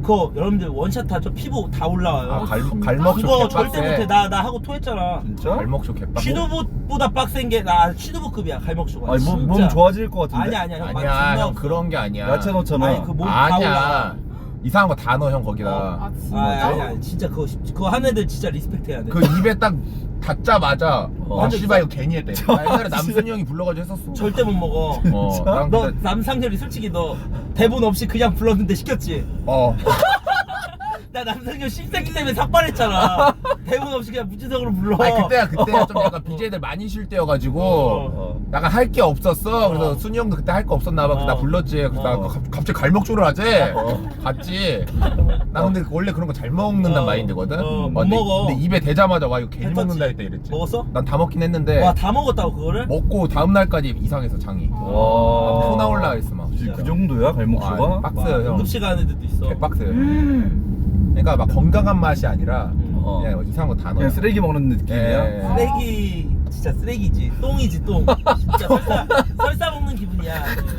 그거 여러분들 원샷 다 저 피부 다 올라와요. 갈먹쇼 그거 개빡세. 절대 못해. 나 하고 토했잖아. 진짜? 갈먹쇼 개빡세. 취두부보다 빡센 게 나 취두부급이야 갈먹쇼가. 아니 몸 좋아질 것 같은데. 아니야 형. 아니야 형 그런 게 아니야. 야채 넣잖아. 아니 그 몸 다 올라와. 아니야. 이상한 거 다 넣어 형 거기다. 아 진짜? 아니 진짜 그거 한 애들 진짜 리스펙트 해야 돼. 그 입에 딱 닿자마자 아 씨발 이거 괜히 했대. 나 옛날에 남순이 형이 불러가지고 했었어. 절대 못 먹어. 난 너 근데 남상렬이 솔직히 너 대본 없이 그냥 불렀는데 시켰지. 나 남성형 씹새끼 때문에 삭발했잖아. 대본 없이 그냥 무지성으로 불러. 아니 그때가 좀 약간 BJ들 많이 쉴 때여가지고 약간 할 게 없었어. 그래서 순이 형도 그때 할 거 없었나 봐. 그래서 나 불렀지. 그래서 나 갑자기 갈목조를 하지. 갔지. 나 근데 원래 그런 거 잘 먹는단 마인드거든. 못 먹어. 근데 입에 대자마자 와 이거 괜히 괜찮지? 먹는다 했다 이랬지. 먹었어? 난 다 먹긴 했는데 와 다 먹었다고 그거를? 먹고 다음 날까지 이상해서 장이. 와. 코 나올라 했어 막. 그 정도야 갈목수가? 빡세요 형. 응급실 가는 데도 있어. 개빡세요. 그러니까 막 건강한 맛이 아니라 그냥 이상한 거 다 넣어. 그냥 쓰레기 먹는 느낌이야? 예. 쓰레기 진짜 쓰레기지. 똥이지 똥. 진짜 설사 먹는 기분이야.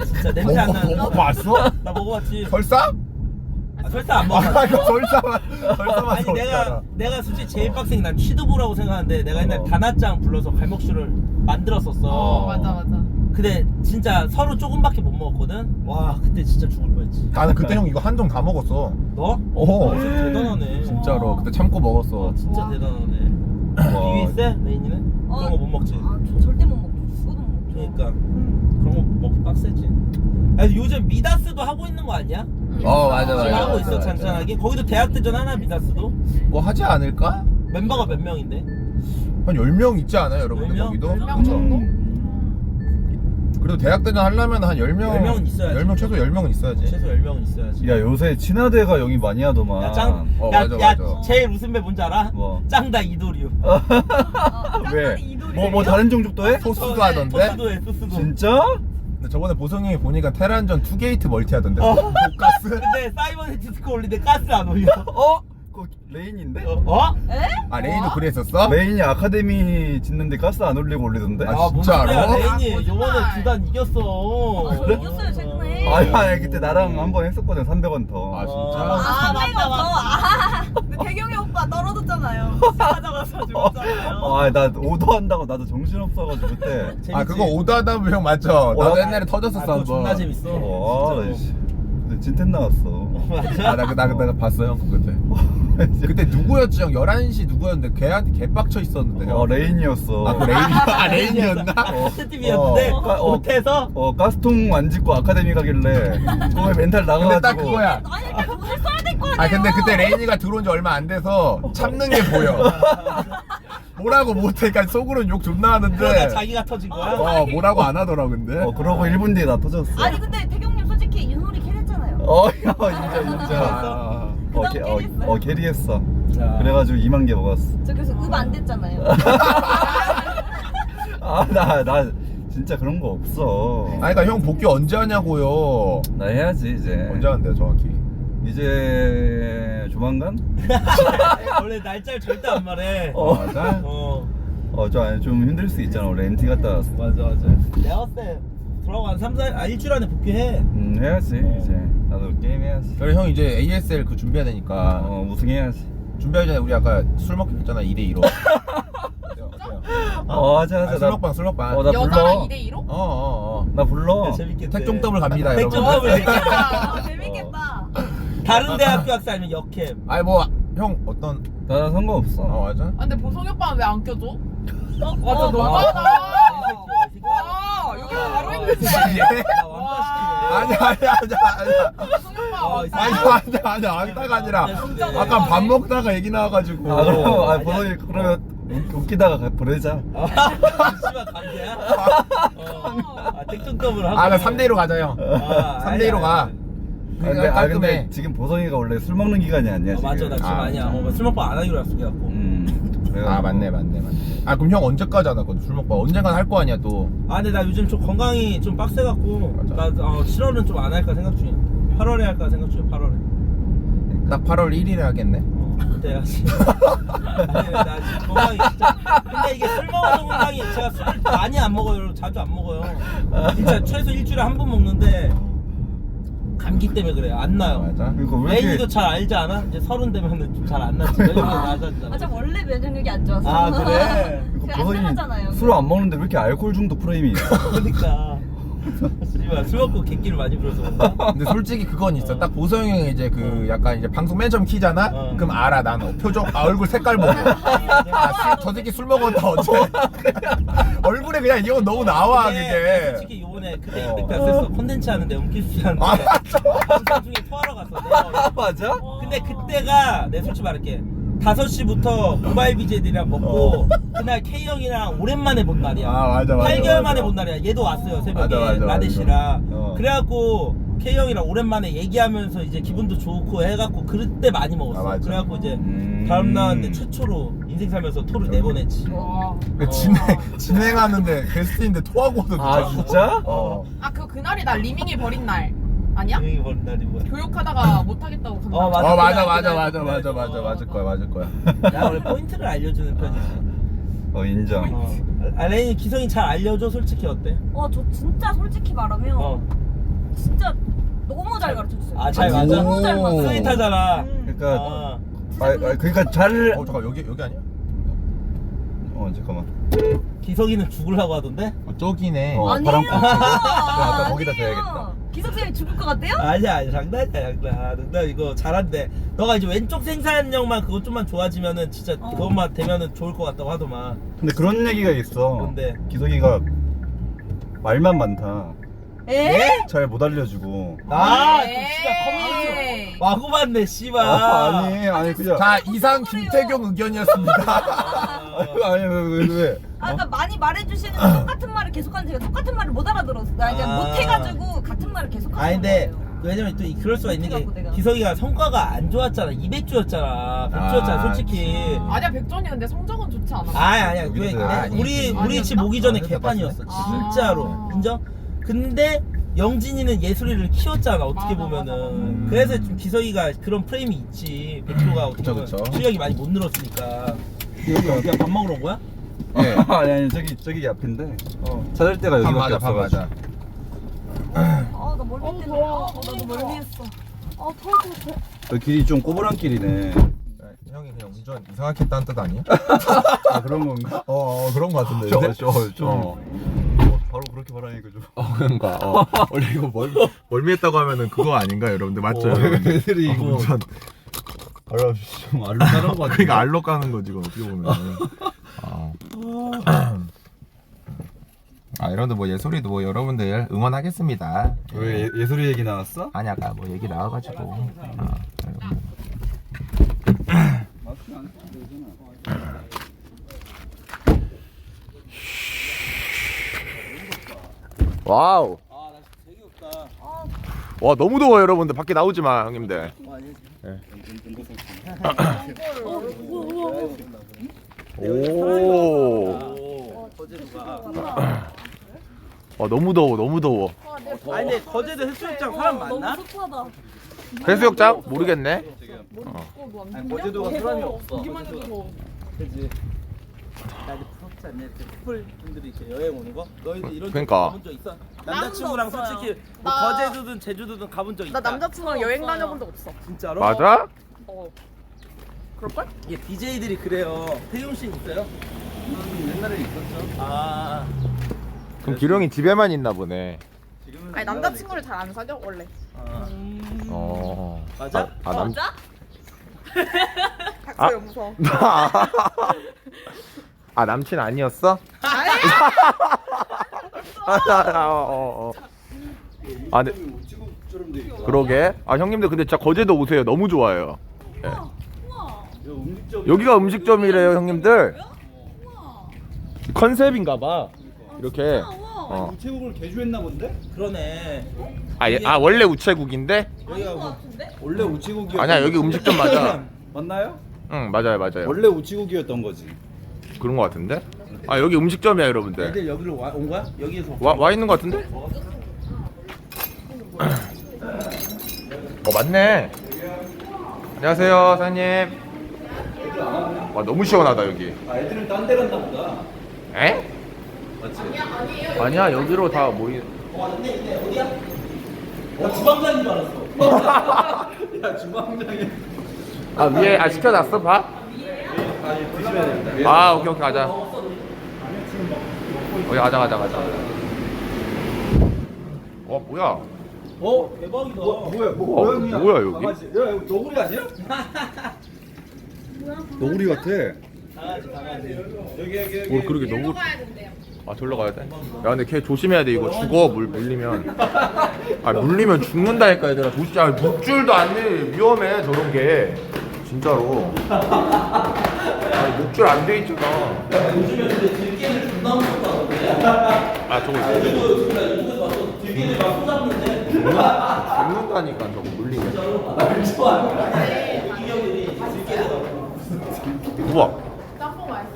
진짜 냄새 안 나는. 먹어봤어? 나 먹어봤지. 설사? 아, 설사 안 먹어봤어. 아 이거 설사만 아니 내가 솔직히 제일 빡센 게 난 취두부라고 생각하는데 내가 옛날 단아짱 불러서 갈목술을 만들었었어. 맞아. 근데 진짜 서로 조금밖에 못 먹었거든. 와 그때 진짜 죽을 뻔했지. 나는 그때 형 이거 한 종 다 먹었어. 너? 대단하네. 진짜로 그때 참고 먹었어. 진짜 대단하네. 비위 세? 레인이는? 그런 거 못 먹지. 저 절대 못 먹죠. 죽어도 못 먹죠. 그러니까 그런 거 먹기 빡세지. 아니, 요즘 미다스도 하고 있는 거 아니야? 맞아 지금 맞아. 하고 있어 잔잔하게. 거기도 대학대전 하나 미다스도? 뭐 하지 않을까? 멤버가 몇 명인데? 한 10명 있지 않아요 여러분들 10명? 거기도? 10명 그쵸? 정도? 그래도 대학대전 하려면 한 10명 10명은 있어야지. 10명 최소 10명은 있어야지. 최소 10명은 있어야지. 야 요새 친화대가 영이 많이 하더만. 야, 짱. 맞아, 야, 맞아. 제일 웃음 배 뭔지 알아? 뭐? 짱다 이도류. 왜? 뭐 다른 종족도 해? 토스도 하던데? 소스도 해, 소스도. 진짜? 근데 저번에 보성이 형이 보니까 테란전 투게이트 멀티 하던데 독가스? 근데 사이버넷 디스크 올리는데 가스를 안 올려. 그거 레인인데? 어? 아 레이도 그랬었어? 레인이 아카데미 짓는데 가스 안 올리고 올리던데? 아, 뭔 진짜로? 소리야, 레인이 거짓말. 요번에 9단 이겼어. 저 이겼어요 최근에. 아니 그때 나랑 한 번 했었거든 300원 더. 아 진짜? 아, 맞다. 근데 태경이 오빠 떨어졌잖아요. 가져가서 죽었잖아요. 나 오더 한다고 나도 정신 없어가지고 그때. 재밌지? 아 그거 오다다브 형 맞죠? 나도 옛날에 터졌었어 그거 한번. 존나 재밌어. 나 진짜로. 근데 진텐 나왔어. 맞아? 나 봤어 형 그때. 그때 누구였지 형? 11시 누구였는데 걔한테 개빡쳐 있었는데 형. 레인이었어. 아, 그 레인이었나? 카트 TV였는데 못해서 가스통 안 짓고 아카데미 가길래 처음에 멘탈 근데 나가가지고. 딱 그거야. 아니 일단 그거 했어야 될 거 아니에요. 아 근데 그때 레인이가 들어온 지 얼마 안 돼서 참는 게 보여. 뭐라고 못해. 그러니까 속으로는 욕 존나 그러다 하는데 자기가 터진 거야? 뭐라고 안 하더라 근데. 그러고 1분 뒤에 나 터졌어. 아니 근데 태경님 솔직히 윷놀이 캐냈잖아요. 인정. 그다음 캐리했어요? 캐리했어. 자. 그래가지고 2만 개 먹었어. 저 그래서 안 됐잖아요. 나 진짜 그런 거 없어. 아니 그러니까 형 복귀 언제 하냐고요. 나 해야지 이제. 언제 한대요 정확히? 이제 조만간? 원래 날짜를 절대 안 말해. 맞아? 좀 힘들 수 있잖아. 원래 MT 갔다 왔어. 맞아. 내가 봤을 때 돌아오고 한 3-4일, 일주일 안에 복귀해. 해야지 이제. 나도 게임 해야지. 그래 형 이제 ASL 그 준비해야 되니까 우승해야지. 준비하기 전에 우리 아까 술 먹기로 했잖아 2대2로. 하자. 술 먹방. 나 여자랑 불러. 2대2로? 나 불러. 재밌겠다. 택종 더블 갑니다 택종 여러분. 더블. 재밌겠다. 다른 대학교 학생 아니면 역캠. 아니 뭐 형 어떤 나 상관없어. 맞아? 아, 근데 보성이 오빠는 왜 안 껴줘? 맞아, 너무하다. 이 새끼. 와, 여기 바로 있는데. 나 왕따시키네. 아니야. 보성이 오빠. 이 새끼. 아니 왕따가 아니라 진짜 아까 밥 먹다가 얘기 나와가지고. 그럼 보성이 그러면 웃기다가 보내자. 씨발 관계야? 택종 더블 하고. 나 3대2로 가자 형. 3대2로 가. 근데 깔끔해. 지금 보성이가 원래 술 먹는 기간이 아니야. 지금. 맞아, 나 지금 아니야. 술 먹방 안 하기로 약속해갖고. 맞네. 그럼 형 언제까지 안 할 건데 술 먹방 언젠간 할 거 아니야 또. 근데 나 요즘 좀 건강이 좀 빡세갖고 나 7월은 좀 안 할까 생각 중이야. 8월에 할까 생각 중이야. 8월에. 딱 8월 1일에 하겠네. 그때 해야지. 네, 나 지금 건강이 진짜. 근데 이게 술 먹어서 건강이 제가 술을 많이 안 먹어요. 자주 안 먹어요. 진짜 최소 일주일에 한 번 먹는데 감기 때문에 그래요. 안 나요. 맞아. 그러니까 왜 이렇게 레인이도 잘 알지 않아? 이제 30 되면은 좀 잘 안 나지. 면역력이 나아지잖아. 저 원래 면역력이 안 좋아서. 아, 그래? 안 나가잖아요. 술 안 먹는데 왜 이렇게 알코올 중독 프레임이 있어? 그러니까. 씨발 술 먹고 객기를 많이 부려서 그런가? 근데 솔직히 그건 있어. 딱 보성이 형이 이제 그 약간 이제 방송 맨 처음 키잖아. 그럼 알아 나는 표정, 얼굴 색깔 보고. 저 새끼 술 먹었다 어제. 얼굴에 그냥 이 형은 너무 나와 근데 그게. 솔직히 요번에 그때 갔었어. 콘텐츠 하는데 음키수 하는데 아 맞아. 방송 중에 토하러 갔어. 맞아? 근데 그때가 내 솔직히 말할게 5시부터 모바일 BJ들이랑 먹고 그날 K형이랑 오랜만에 본 날이야. 아 맞아 맞아. 8개월 만에 본 날이야. 얘도 왔어요 새벽에 맞아. 라데시랑. 그래갖고 K형이랑 오랜만에 얘기하면서 이제 기분도 좋고 해갖고 그때 많이 먹었어. 아, 맞아. 그래갖고 이제 다음 날인데 최초로 인생 살면서 토를 4번 했지. 와. 그 진행하는데 게스트인데 토하고 오던데. 아 진짜? 아 그날이 나 리밍이 버린 날 아니야? 여행이 버린 날이 뭐야? 교육하다가 못하겠다고 간 날. 맞을 거야. 나 원래 포인트를 알려주는 편이지. 인정. 알레인이 기성이 잘 알려줘. 솔직히 어때? 저 진짜 솔직히 말하면 진짜 너무 잘 가르쳐줬어요. 아, 잘 맞아? 너무 잘 맞아. 스윗하잖아. 그러니까 진짜 그러니까 잘. 잠깐 여기 아니야? 잠깐만. 기성이는 죽으려고 하던데? 저기네. 아니에요. 바람 쐬고. 아니에요. 거기다 대야겠다. 기석쌤이 죽을 것 같아요? 아니야 장난이야 장난. 농담 이거 잘한대. 너가 이제 왼쪽 생산력만 그것 좀만 좋아지면은 진짜 그것만 되면은 좋을 것 같다고 하더만. 근데 그런 얘기가 있어. 뭔데? 기석이가 말만 많다. 에? 잘 못 알려주고. 아, 에이. 씨발 커뮤니티 마구 봤네 씨발. 아니 그냥. 자 이상 김태경 의견이었습니다. 아니 왜? 그러니까 많이 말해주시는 똑같은 말을 계속하는 제가 똑같은 말을 못 알아들었어. 그러니까 못해가지고 같은 말을 계속하는 아니 근데 거예요. 왜냐면 또 그럴 수가 있는 게 못해갖고 내가. 기석이가 성과가 안 좋았잖아. 200주였잖아. 100주였잖아 솔직히. 아니야 100전이 근데 성적은 좋지 않아. 아니야. 아니, 우리 집 오기 전에 아니, 개판이었어. 아. 진짜로. 인정? 근데 영진이는 예술이를 키웠잖아. 어떻게 맞아, 보면은. 그래서 좀 기석이가 그런 프레임이 있지. 백조가 어떻게 보면 그쵸. 실력이 많이 못 늘었으니까. 여기 어디야? 밥 먹으러 온 거야? 예. 아니 저기 앞인데. 찾을 데가 여기밖에 없어가지고. 나 멀미 때문에. 나도 멀미했어. 더워. 길이 좀 꼬부랑 길이네. 형이 그냥 운전 이상하게 했다는 뜻 아니야? 아 그런 건가? 그런 거 같은데. 바로 그렇게 말하니까 좀. 그러니까 원래 이거 멀미했다고 하면은 그거 아닌가 여러분들 맞죠? 애들이 이거 운전 좀 알로 따는 거 같아. 그러니까 알로 까는 거지 이거 어떻게 보면. 여러분들 뭐 예솔이도 뭐 여러분들 응원하겠습니다. 왜 예술이 얘기 나왔어? 아니 아까 뭐 얘기 나와가지고. 와우. 되게 없다. 와 너무 더워 여러분들 밖에 나오지 마 형님들. 오. 너무 더워. 아니 근데 거제도 해수욕장 사람 많나? 너무 습하다. 해수욕장 모르겠네. 거제도가 사람이 없어. 보기만 해도 더워. 그지. 나 이제 부럽지 않냐? 커플 분들이 이렇게 여행 오는 거? 너희도 이런 데 그러니까. 가본 적 있어? 남자친구랑 없어요. 솔직히 뭐 나- 거제도든 제주도든 가본 적 있다. 나 남자친구랑 여행 다녀본 적 없어. 진짜로? 맞아? 그럴걸? 이게 BJ들이 그래요. 태용 씨 있어요? 옛날에 있었죠. 그럼 기룡이 집에만 있나 보네. 아니 남자친구를 잘 안 사겨 원래. 맞아? 맞아? 닥쳐요 무서워. 남친 아니었어? 네. 그러게. 형님들 근데 진짜 거제도 오세요. 너무 좋아요. 예. 여기가 음식점이래요, 형님들. 컨셉인가봐. 이렇게. 우체국을 개조했나 본데? 그러네. 원래 우체국인데? 여기가 뭐 원래 우체국이었. 아니야, 여기 음식점 맞아. 맞나요? 응, 맞아요. 원래 우체국이었던 거지. 그런 거 같은데? 여기 음식점이야, 여러분들. 애들 여기로 온 거야? 여기에서 와 있는 거 같은데? 맞네. 안녕하세요, 사장님. 와, 너무 시원하다, 여기. 애들은 딴 데 갔나 보다. 에? 맞지? 아니야, 여기로 다 모이. 맞네. 어디야? 주방장인 줄 알았어. 야 주방장이. 위에 시켜놨어, 밥? 드셔야 됩니다. 오케이 가자. 가자. 와 뭐야? 대박이다. 뭐야 여기? 야, 이거 너구리 아니야? 너구리 같아. 뭘 그렇게 너무 가야 된대요. 아 절로 가야 돼? 야 근데 걔 조심해야 돼 이거 죽어 물리면 아 물리면 죽는다니까 얘들아 조심 아 목줄도 안 돼 위험해 저런 게 진짜로 아 목줄 안 돼 있잖아 요즘에 근데 들깨를 존나 무섭다거든요. 아 저거 유튜브에서 봤어. 들깨를 막 쏘잡는데. 죽는다니까 저거 물리면 말도 안 돼. 이경들이 들깨를 우와 짬뽕 맛있어.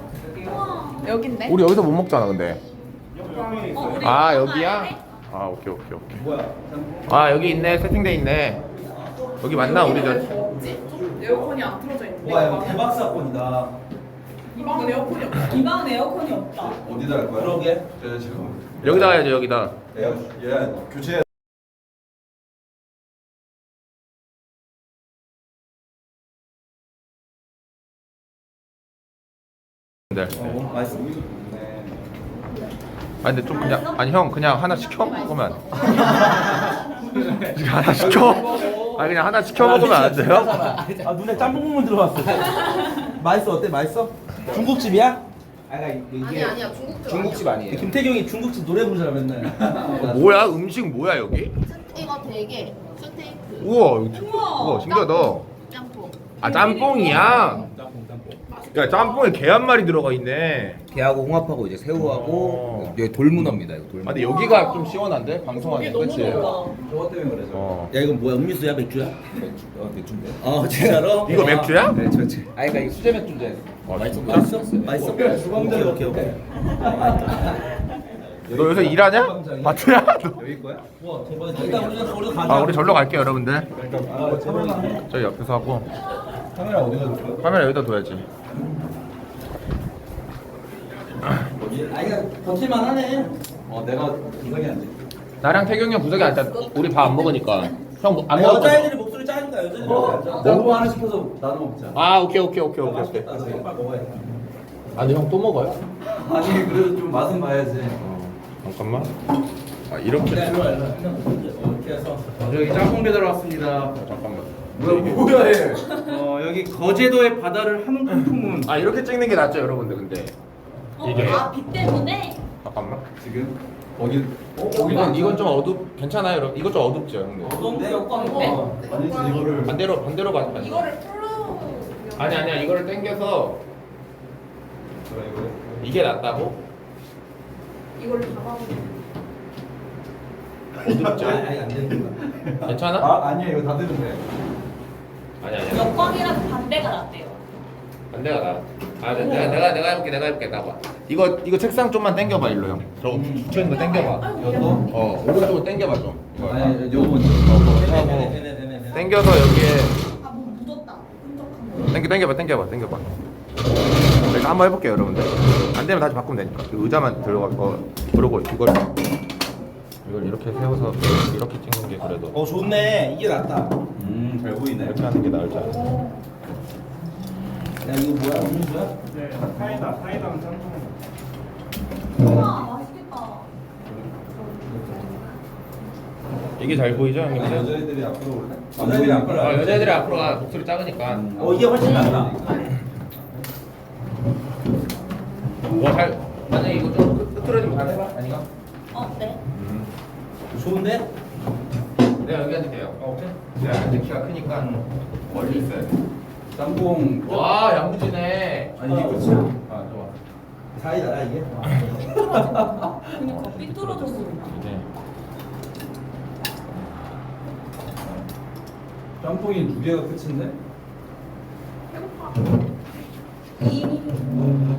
여긴데? 우리 여기서 못 먹잖아 근데 우리 아 가야 여기야? 돼? 아 오케이 아 여기 있네 세팅돼 있네 여기 맞나 우리들 뭐지? 에어컨이 안 틀어져 있는데. 와 이거 대박 사건이다. 이 방은 에어컨이 없어. 이 방은 에어컨이 없다. 어디다 할 거야? 그러게. 지금. 여기다 가야지 여기다 얘 교체. 네. 맛있어. 아 근데 좀 그냥 아니 형 그냥 하나 시켜 먹으면 이거 하나 시켜 아니 그냥 하나 시켜 먹으면 안 돼요? 아 눈에 짬뽕 국물 들어왔어. 맛있어 어때? 맛있어? 중국집이야? 아니야 중국집 아니야. 아니에요. 김태경이 중국집 노래 부르잖아 맨날. 뭐야 음식 뭐야 여기? 이거 되게 스테이크 우와 우와 신기하다 짬뽕. 아 짬뽕이야? 야 짬뽕에 게 한 마리 들어가 있네 게하고 홍합하고 이제 새우하고 여기 돌문어입니다. 이거 아 돌문어. 근데 여기가 좀 시원한데? 방송하는 거 그치? 저것 때문에 그래서. 야 이건 뭐야? 음료수야? 맥주야? 맥주인데. 진짜로? 이거 맥주야? 네, 저지. 아, 그러니까 이거 수제 맥주인데. 맛있어? 맛있어? 오케이. 너 요새 일하냐? 마트야? 여기 거야? 와 대박이다. 일단 우리 가자. 아 우리 절로 갈게요 여러분들 저희 옆에서 하고 카메라 어디다 둘 거야? 카메라 여기다 둬야지 아이가 버틸만 하네. 내가 이상이 안 돼. 나랑 태경이 형 구석에 앉자 우리 밥 안 먹으니까 형 안 먹을 거야 여자애들이 목소리 작으니까 여자애들이 먹자. 너무 하나 시켜서 나눠 먹자. 아 오케이 아 근데 형 또 먹어요? 아니 그래도 좀 맛은 봐야지. 잠깐만 아 이렇게 이렇게 해서. 여기 짬뽕 배달 왔습니다. 잠깐만 뭐야 얘? 여기 거제도의 바다를 한 움큼 품은 아 이렇게 찍는 게 낫죠 여러분들 근데 이게 아빛 때문에? 잠깐만 지금 거기. 이건 좀 괜찮아요 여러분 이거 좀 어둡죠 형님 어떤데? 여건데? 아니지 이거를. 반대로 가 이거를 풀로. 아니야 이거를 당겨서 이거. 이게 낫다고? 이걸로 잡아보면. 어둡죠? 아니 안 되는 거야. 괜찮아? 아니야 이거 다 되는데. 아니야 역광이랑 반대가 낫대요. 반대가 나. 아 내가 해볼게 나봐. 이거 책상 좀만 당겨봐 일로 형. 저거 붙여 있는 거 당겨봐. 이것도. 오른쪽으로 당겨봐 좀. 이거. 아니 요거 먼저. 하고 당겨서 여기에 아뭐 묻었다. 끈적한 거. 당겨봐. 제가 한번 해볼게요 여러분들. 안 되면 다시 바꾸면 되니까. 그 의자만 들어가. 그러고 이걸 이렇게 세워서 이렇게 찍는 게 그래도 좋네. 이게 낫다. 잘 보이네. 이렇게 하는 게 나을 줄 알아. 야 이거 뭐야? 음료수야? 우와 맛있겠다. 이게 잘 보이죠 형님? 여자애들이 앞으로 올래? 여자애들이 앞으로. 여자애들이 앞으로 가 목소리 작으니까. 이게 훨씬 낫다. 잘 만약에 이거 좀 흐트러지면 잘 해봐 아니가? 네. 좋은데? 내가 여기 앉을게요. 오케이. 내가 앉을 키가 크니까 멀리 있어야 돼. 짬뽕. 와 야무지네. 아니 이게 끝이야? 아 좋아. 사이다라 이게? 그니까 삐뚤어졌어. 이제 짬뽕이 두 개가 끝인데?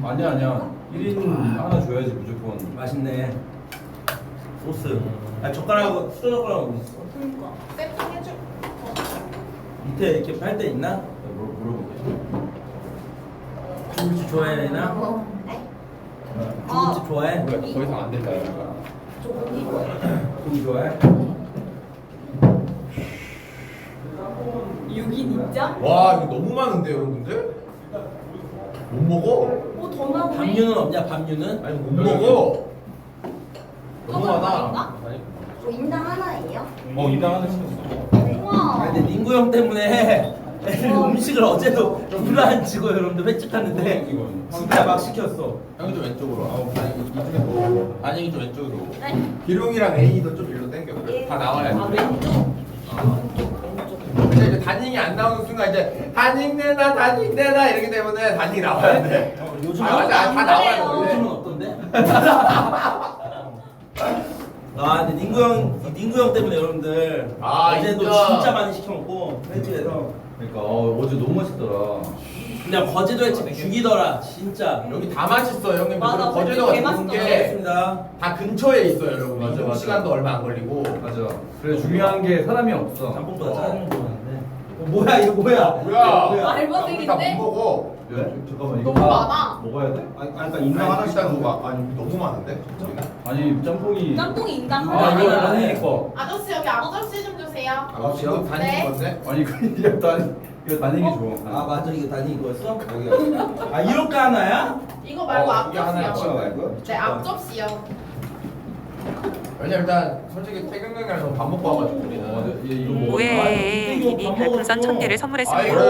아니야. 1인 하나 줘야지 무조건. 맛있네. 소스. 아 젓가락하고 수저 젓가락하고 있어. 그니까. 세팅 해줄. 밑에 이렇게 팔 때 있나? 물어볼게. 중국집 좋아해나? 네? 중국집 좋아해? 더 이상 안 된다 이거. 고기 좋아해? 6인 입장? 와 이거 너무 많은데 여러분들? 못 먹어? 더 나오네. 밤류는 없냐? 밤류는? 아니 못 먹어. 너무 많아. 아니 인당 하나예요? 인당 하나 시켰어. 우와. 근데 닝구 형 때문에 애들 음식을 어제도 불안 치고 여러분들 횟집 갔는데 진짜 막 시켰어. 형이 좀 왼쪽으로 와. 아니 좀 왼쪽으로. 네. 기룡이랑 A도 좀 일로 당겨. 다 나와야 돼. 아 왼쪽. 근데 이제 단잉이 안 나오는 순간 이제 단잉내나 이렇게 때문에 단잉이 나와야 돼. 요즘 맞아 다 나와야 돼. 원래. 요즘은 어떤데? 아 근데 닝구 형 때문에 여러분들 어제도 진짜. 진짜 많이 시켜 먹고 횟집에서. 그러니까 어제 너무 맛있더라. 그냥 거제도 횟집 죽이더라 진짜. 여기 다 맛있어 형님. 맞아, 그리고 거제도가 개 좋은 맛있어. 게 알겠습니다. 다 근처에 있어요 여러분. 맞아, 이동 맞아. 시간도 얼마 안 걸리고. 맞아. 그래 중요한 게 사람이 없어. 짬뽕보다 짜장면 좋아하는데. 뭐야 이거 뭐야? 뭐야? 알바생인데? 다못 먹어. 왜? 잠깐만 이거 너무 다 많아. 먹어야 돼? 아니 그러니까 인당 하나씩 딱 먹어. 아니 너무 많은데? 아니 짬뽕이. 짬뽕이 인당 아 이거 하나. 아니 거. 아저씨 여기 아저씨 좀 주세요. 아 지금 네. 단잉 건데? 아니 이거 다니기 좋아. 아 맞아 이거 다니 이거였어? 아 이렇게 하나야? 이거 말고 이게 하나야. 앞접시요. 말고? 네 앞접시요. 왜냐 일단 솔직히 태경형이랑 밥 먹고 와가지고 우리는. 얘 이거 먹어. 오해님이 별풍선 1000개를 선물했습니다. 아이고.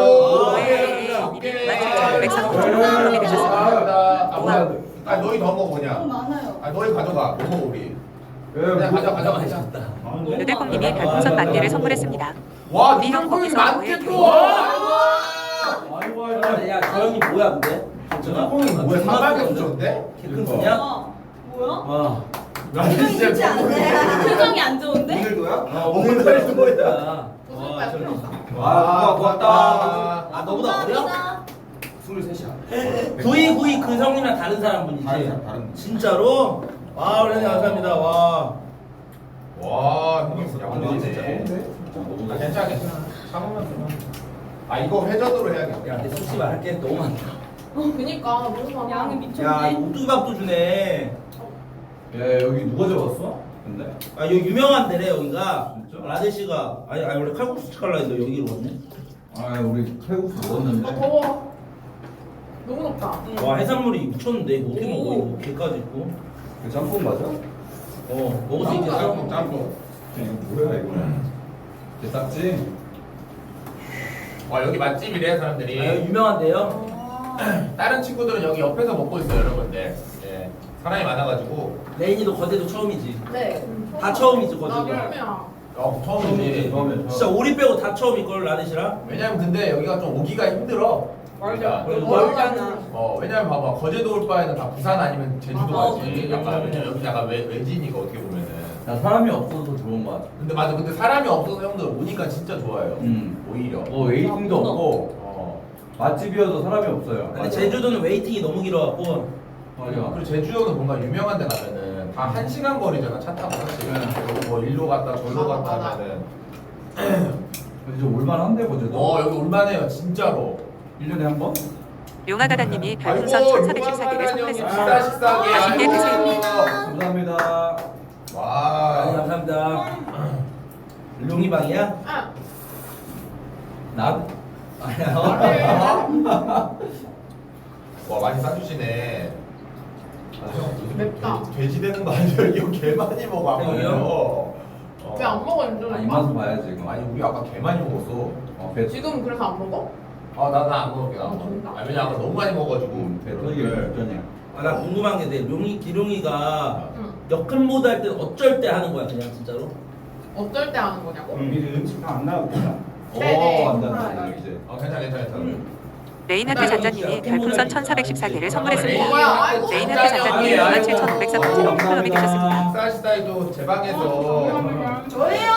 오해님이 17,503원 후원이 되셨습니다. 아 너희 더 먹어 그냥. 많아요. 아 너희 가져가. 못 먹어 우리. 왜? 그냥 가져가. 맛있다. 누들콩님이 별풍선 10,000개를 선물했습니다. 와 우리 형 누들콩이 거기서 많게 왜 또. 아이고 야 저 형이 뭐야 근데? 누들콩이 뭐야? 사발개 주셨는데? 키 큰 소냐? 뭐야? 와. 표정이 좋지 않은데? 표정이 안 좋은데? 오늘도 뭐야? 무슨 거야 필요 없어. 아 고맙다. 아 너보다 어려? 감사합니다. 23이야. 구이 그 형님이랑 다른 사람 분이지? 다른. 진짜로? 와 우리 형님 감사합니다. 와. 와 형님 양반이네. 아 괜찮아 괜찮아. 참으면 되나? 아 이거 회전으로 해야겠다. 야 내 수시 말할게 너무 많다. 그니까 너무 많아. 양이 야 미쳤네. 이거 오뚜기밥도 주네. 야 여기 누가 적었어? 근데? 아 여기 유명한 데래 여기가. 진짜? 라데 씨가 아니 원래 칼국수 갈라 했는데 여기로 왔네. 아 우리 칼국수 먹었는데. 더워. 너무 높다. 와 해산물이 미쳤는데 이거 어떻게 먹어 이거 게까지 있고. 그 짬뽕 맞아? 먹을 수 있겠어? 짬뽕. 이거 뭐야 이거? 게 딱지? 와 여기 맛집이래 사람들이. 아, 여기 유명한데요? 다른 친구들은 여기 옆에서 먹고 있어요 여러분들. 예. 사람이 많아가지고. 레인이도 거제도 처음이지. 네. 다 처음이지 나 거제도. 그러면. 처음이지. 처음에 진짜 오리 빼고 다 처음일걸 라데시랑? 왜냐면 근데 여기가 좀 오기가 힘들어. 멀다. 그래, 멀잖아. 왜냐면 봐봐 거제도 올 바에는 다 부산 아니면 제주도 아, 가지. 약간 왜냐면 여기 약간 외진이가 어떻게 보면은. 나 사람이 없어서 좋은 거 같아. 근데 맞아. 근데 사람이 없어서 형들 오니까 진짜 좋아요. 오히려. 웨이팅도 없고 맛집이어도 사람이 없어요. 근데 제주도는 웨이팅이 너무 길어갖고 맞아. 그리고 제주도는 뭔가 유명한 데 가면은 다 1시간 거리잖아 차 타고 사실. 뭐 일로 갔다 절로 맞아, 갔다 맞아. 하면은. 이제 올만한데 거제도. 여기 올만해요 진짜로. 1년에 한 번? 용하다다님이 별풍선 1414개를 선물했습니다. 식사하게. 맛있게 드세요. 감사합니다. 아, 와. 감사합니다. 용이방이야? 아. 나? 아니야. 와 많이 싸주시네. 맵다. 돼지 되는 거 아니야? 이거 개 많이 먹어 아까. 형이요? 왜 안 먹어 인정? 이 맛은 봐야지 이거. 아니 우리 아까 개 많이 먹었어. 배 지금 그래서 안 먹어? 나안 먹을게 나. 아, 진짜? 왜냐 아까 너무 많이 먹어가지고. 배 터지기 직전이야. 아, 나 궁금한 게 내 기룡이가 응. 역할모드 할 때 어쩔 때 하는 거야 그냥 진짜로? 어떨 때 하는 거냐고? 미리 음식 다 안 나오구나. 네네. 안다 이제. 괜찮아. 레인하트 잔자님이 별풍선 1414개를 선물했습니다. 뭐야? 아이고, 레인하트 잔자님이 27,504번째로 후원이 되셨습니다. 쌀시다이도 제 방에서. 저예요.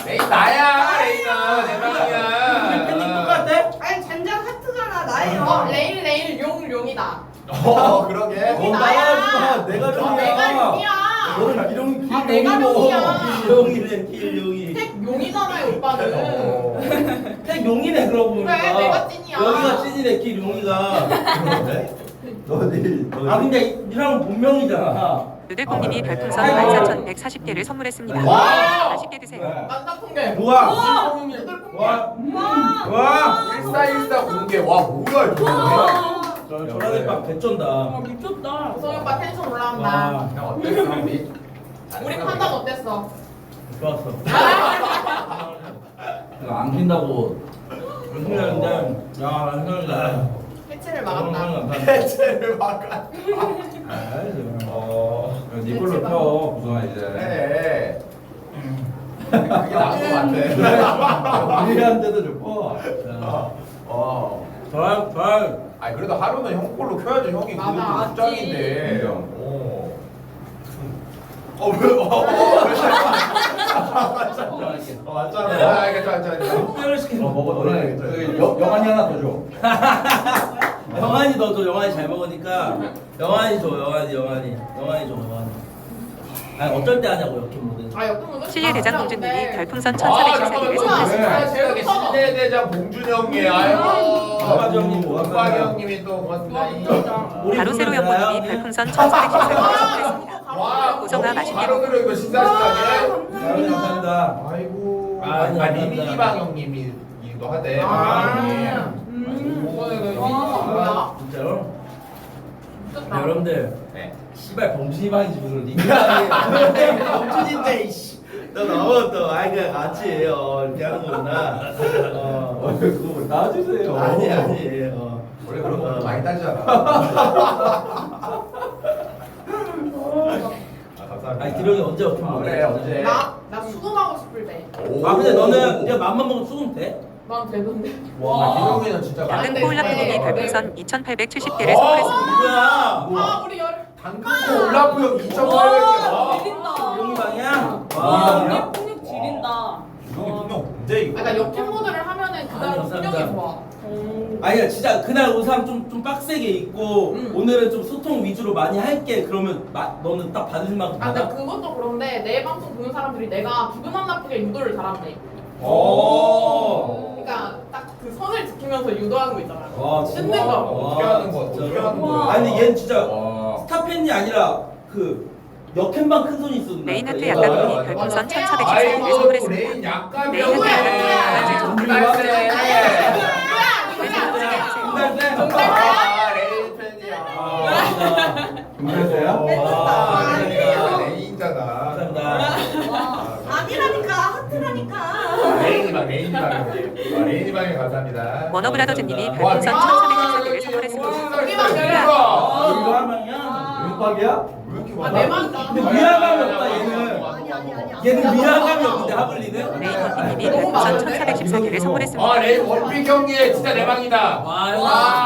레인 나야 레인아 내 방이야. 팬님 똑같아? 아니 잔장 하트잖아 나예요. 레일 용이다. 그러게. 나야. 내가 내가 용이야. 너는 기룡이 아, 내가 용이야. 기룡이래 기룡이. 택 용이잖아요 오빠는. 택 용이네 그러고 보니까. 그래, 내가 찐이야. 여기가 찐이네 기룡이가. 아 근데 이랑은 본명이잖아. 누들콩님이 별풍선 14,140개를 선물했습니다. 와! 맛있게 드세요. 만사 통계. 우와. 와 1414 공개. 와 뭐야 이거. 저라대빵 개쩐다. 미쳤다. 우성이 오빠 텐션 와. 올라간다. 그냥 어땠어 우리? 우리 판단 어땠어? 좋았어. 안 낀다고. 근데 야 생각나. 해체를 막았다. 해체를 막아. 네 걸로 펴 구성아 이제. 그래. 그게 나은 것 같아. 우리한테도 좋고. 잘. 아니 그래도 하루는 형 걸로 켜야지 형이 맞아, 그것도 맞지. 국장인데. 인정. 맞잖아. 아, 괜찮아. 특별을 시키는 먹어 너네. 영환이 하나 더 줘. 영환이 너도 영환이 잘 먹으니까 영환이 줘 영환이 아니 어쩔 때 하냐고 이렇게 모든 아 역동은 실례 대장 공주님이 별풍선 아, 1414개를 선물했습니다. 세상에 신대대장 봉준이 형님. 아이고. 오빠기 형님, 오빠기 형님이 또 고맙습니다. 가로세로 연구님이 별풍선 1414개를 선물했습니다. 와, 고성아 맛있게 바로 들어 이거 식사시간에. 감사합니다. 아이고. 아니, 리미기방 형님이기도 하대. 뭐야? 진짜로? 미쳤다. 여러분들 네. 씨발 범준이방이지 무슨 리미방이 범준인데 이씨 너 너무 또 아이가 같이 이렇게 하는 거구나 그거 놔주세요. 아니 원래 그런 거 많이 따지잖아. 감사합니다. 아니 기령이 언제 어떻게 먹어? 그래, 언제? 나 수금하고 싶을 때. 아 근데 너는 네가 맘만 먹으면 수금 돼? 난 되던데. 와, 기동이는 진짜 당근 네, 코올라프님이 네. 별풍선 2,870개를 선물했습니다. 뭐야? 아 우리 열. 당근 올라프 형 2,800개. 지린다. 기령이 방이야? 와, 폭력 지린다. 기동이 분명 언제 이거? 그러니까 역행 모드를 하면은 그다음 아니, 분명히 감사합니다. 좋아. 아니야 진짜 그날 의상 좀 빡세게 입고 오늘은 좀 소통 위주로 많이 할게 그러면 너는 딱 받을 만큼 아 근데 받아? 그것도 그런데 내 방송 보는 사람들이 내가 기분 안 나쁘게 유도를 잘한대. 오. 그러니까 딱 그 선을 지키면서 유도하는 거 있잖아. 와, 진짜? 뜯는 거. 어떻게 하는 거야? 어떻게 하는 거야? 아니 근데 얘는 진짜 와. 스타팬이 아니라 그 역행방 큰 손이 있었나? 레인하트 얘가. 약간님이 맞아. 별풍선 맞아. 1,414개를 아이고, 선물했습니다. 레인 약간 레인 병이야. 아, 레인 팬이야. 금메달이야? 와, 레인이잖아. 감사합니다. 아니라니까 하트라니까. 레인이방에 감사합니다. 워너브라더즈님이 와, 별풍선 와, 1,414개를 선물했습니다. 이거 하면야. 윤박이야? 왜 이렇게 아, 내 맘. 근데 위화감이 없다 얘는. 아니. 얘는 위화감이 없는데 하블리는? 레인 언니님이 별풍선 1,414개를 선물했습니다. 아, 레인 원픽 경기에 진짜 내 방이다. 와,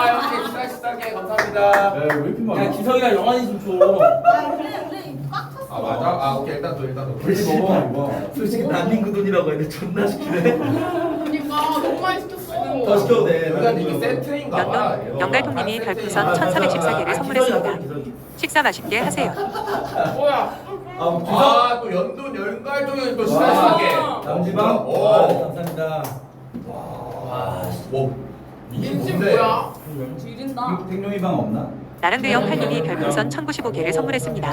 형님 식사게 감사합니다. 왜 이렇게 많아? 야 기성이랑 영환이 좀 줘. 아 그래 꽉 찼어. 아 맞아? 아 오케이 일단 또 불지 먹어 이거. 솔직히 난민구 돈이라고 했는데 존나 시키네. 그러니까 너무 많이 시켰어. 더 시켜도 돼. 일단 이게 세트인가 봐. 연갈통님이 별풍선 1,414개를 선물했습니다. 식사 맛있게 하세요. 뭐야? 아또 연갈동이 또 식사시게. 남지방? 오. 감사합니다. 와. 이게 민심 뭔데? 뭐야? 지린다. 택룡이방 없나? 나랑대형 팔님이 별풍선 1,095개를 선물했습니다.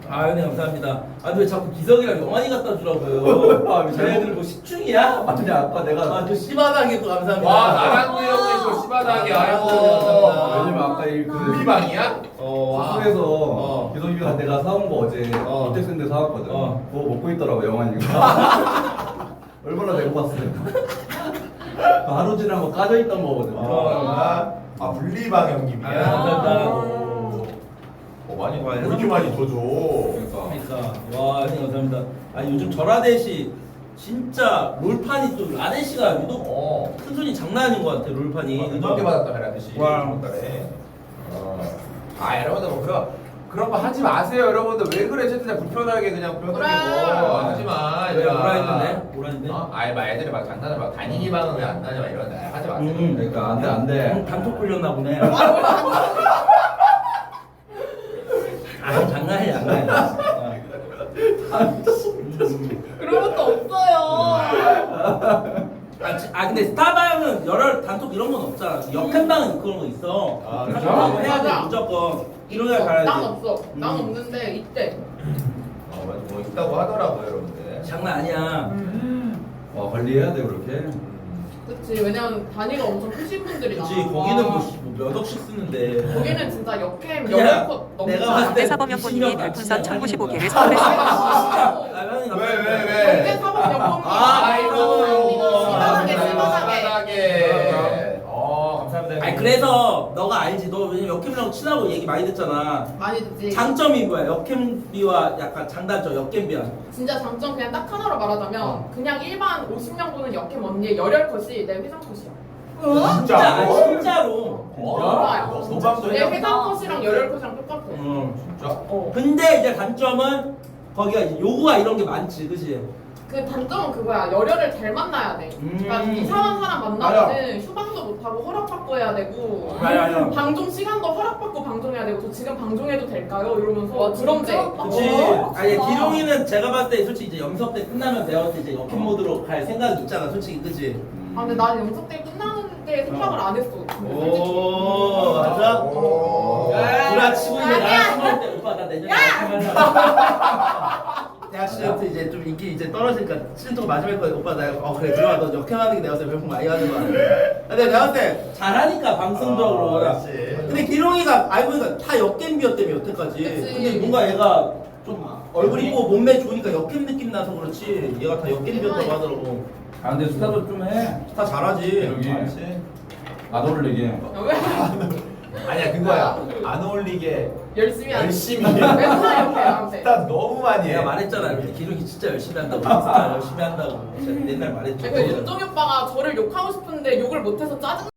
아, 네, 감사합니다. 아, 근데 왜 자꾸 기성이랑 영환이 갖다 주라고요? 쟤네들 뭐 식충이야? 아니 아까 내가 아, 저 씨바닥에 또 감사합니다. 와 나랑도 형님 또 시바닥이 아이고. 왜냐면 아까 그 우리 방이야? 숙소에서 기성이가 내가 사온 거 어제 이태스인데 사왔거든. 그거 먹고 있더라고 영환이가. 얼마나 배고팠어. 하루 지나고 까져 있던 거거든. 아 분리방 형님이야. 아, 감사합니다. 많이 왜 이렇게 많이 줘줘. 그러니까 와, 네, 감사합니다. 아, 요즘 절하대시 진짜 롤판이 좀 라데시가 유독 큰 손이 장난 아닌 것 같아 롤판이. 이렇게 받았다 그래야듯이. 와. 아 여러분들 뭐 그런 거 하지 마세요 여러분들. 왜 그래 채팅창 불편하게 그냥 불편하게 그래. 하지 마. 왜 뭐라 했는데? 뭐라 했는데? 아예 막 애들이 막 장난을 막 단인이 방은 왜 안 나냐 막 이런데 하지 마세요. 그러니까 안돼. 단톡 불렸나 보네. 아, 장난이야, 장난이야. 그런 것도 없어요. 근데 스타방은 여러 단톡 이런 건 없잖아. 역행방은 그런 거 있어. 아, 그렇죠? 단톡하고 해야 돼 맞아. 무조건. 이런 날 가야지. 난 없어. 난 없는데 이때. 맞아 뭐 있다고 하더라고요 여러분들. 장난 아니야. 관리해야 돼 그렇게. 그치, 왜냐면 단위가 엄청 크신 분들이 그치 나와. 거기는 뭐몇 억씩 쓰는데 거기는 진짜 역캠 그냥 8컷 넘는 내가 봤을 때 사범연구님이 별풍선 1095개를 아, 선물했습니다. 경제 사법 연봉이 시원하게 감사합니다. 아니 그래서 너가 알지 너 왜냐면 역캠이랑 친하고 얘기 많이 듣잖아 많이 듣지. 장점이 뭐야 역캠비와 약간 장단점 역캠비야 진짜 장점 그냥 딱 하나로 말하자면 그냥 일반 50명 보는 역캠 언니의 열혈 컷이 내 회장 컷이야. 진짜 아니, 진짜로 내 회장 컷이랑 열혈 컷이랑 똑같아. 진짜? 근데 이제 단점은 거기가 이제 요구가 이런 게 많지 그치? 그 단점은 그거야. 열혈을 잘 만나야 돼. 그러니까 이상한 사람 만나면은 휴방도 못하고 허락받고 해야 되고 맞아. 방송 시간도 허락받고 방송해야 되고 저 지금 방송해도 될까요? 이러면서 그런데 그치. 아니 기룡이는 제가 봤을 때 솔직히 이제 염석 때 끝나면 내가 봤을 때 이제 역캠 모드로 갈 생각이 있잖아 솔직히 그치? 아 근데 나는 연습 때 끝나는 게 생각을 안 했어. 오 맞아? 구라치고 이제 나랑 친구할 때 오빠 나 내년에 역캠 하려고 대학 시절 때 이제 좀 인기 이제 떨어지니까 시즌 동안 마지막에 거 오빠 나 그래 들어와 너 역행하는 게 내가 봤을 때 별풍 많이 하는 거 같아. 근데 내가 봤을 때 잘하니까 방송적으로. 근데 기룡이가 알고 보니까 다 역겜비였다며 여태까지. 그치. 근데 뭔가 얘가 좀 얼굴 이쁘고 몸매 좋으니까 역겜 느낌 나서 그렇지. 얘가 다 역겜비였다고 하더라고. 아 근데 스타도 좀 해. 다 잘하지. 여기. 알지. 안 어울리게. 아니야 그거야. 안 어울리게 열심히 안 열심히. 맨날 옆에 나한테. 일단 너무 많이 해. 내가 말했잖아. 기룡이 진짜 열심히 한다고. 진짜 열심히 한다고. 제가 옛날 말했죠. 윤종이 오빠가 저를 욕하고 싶은데 욕을 못해서 짜증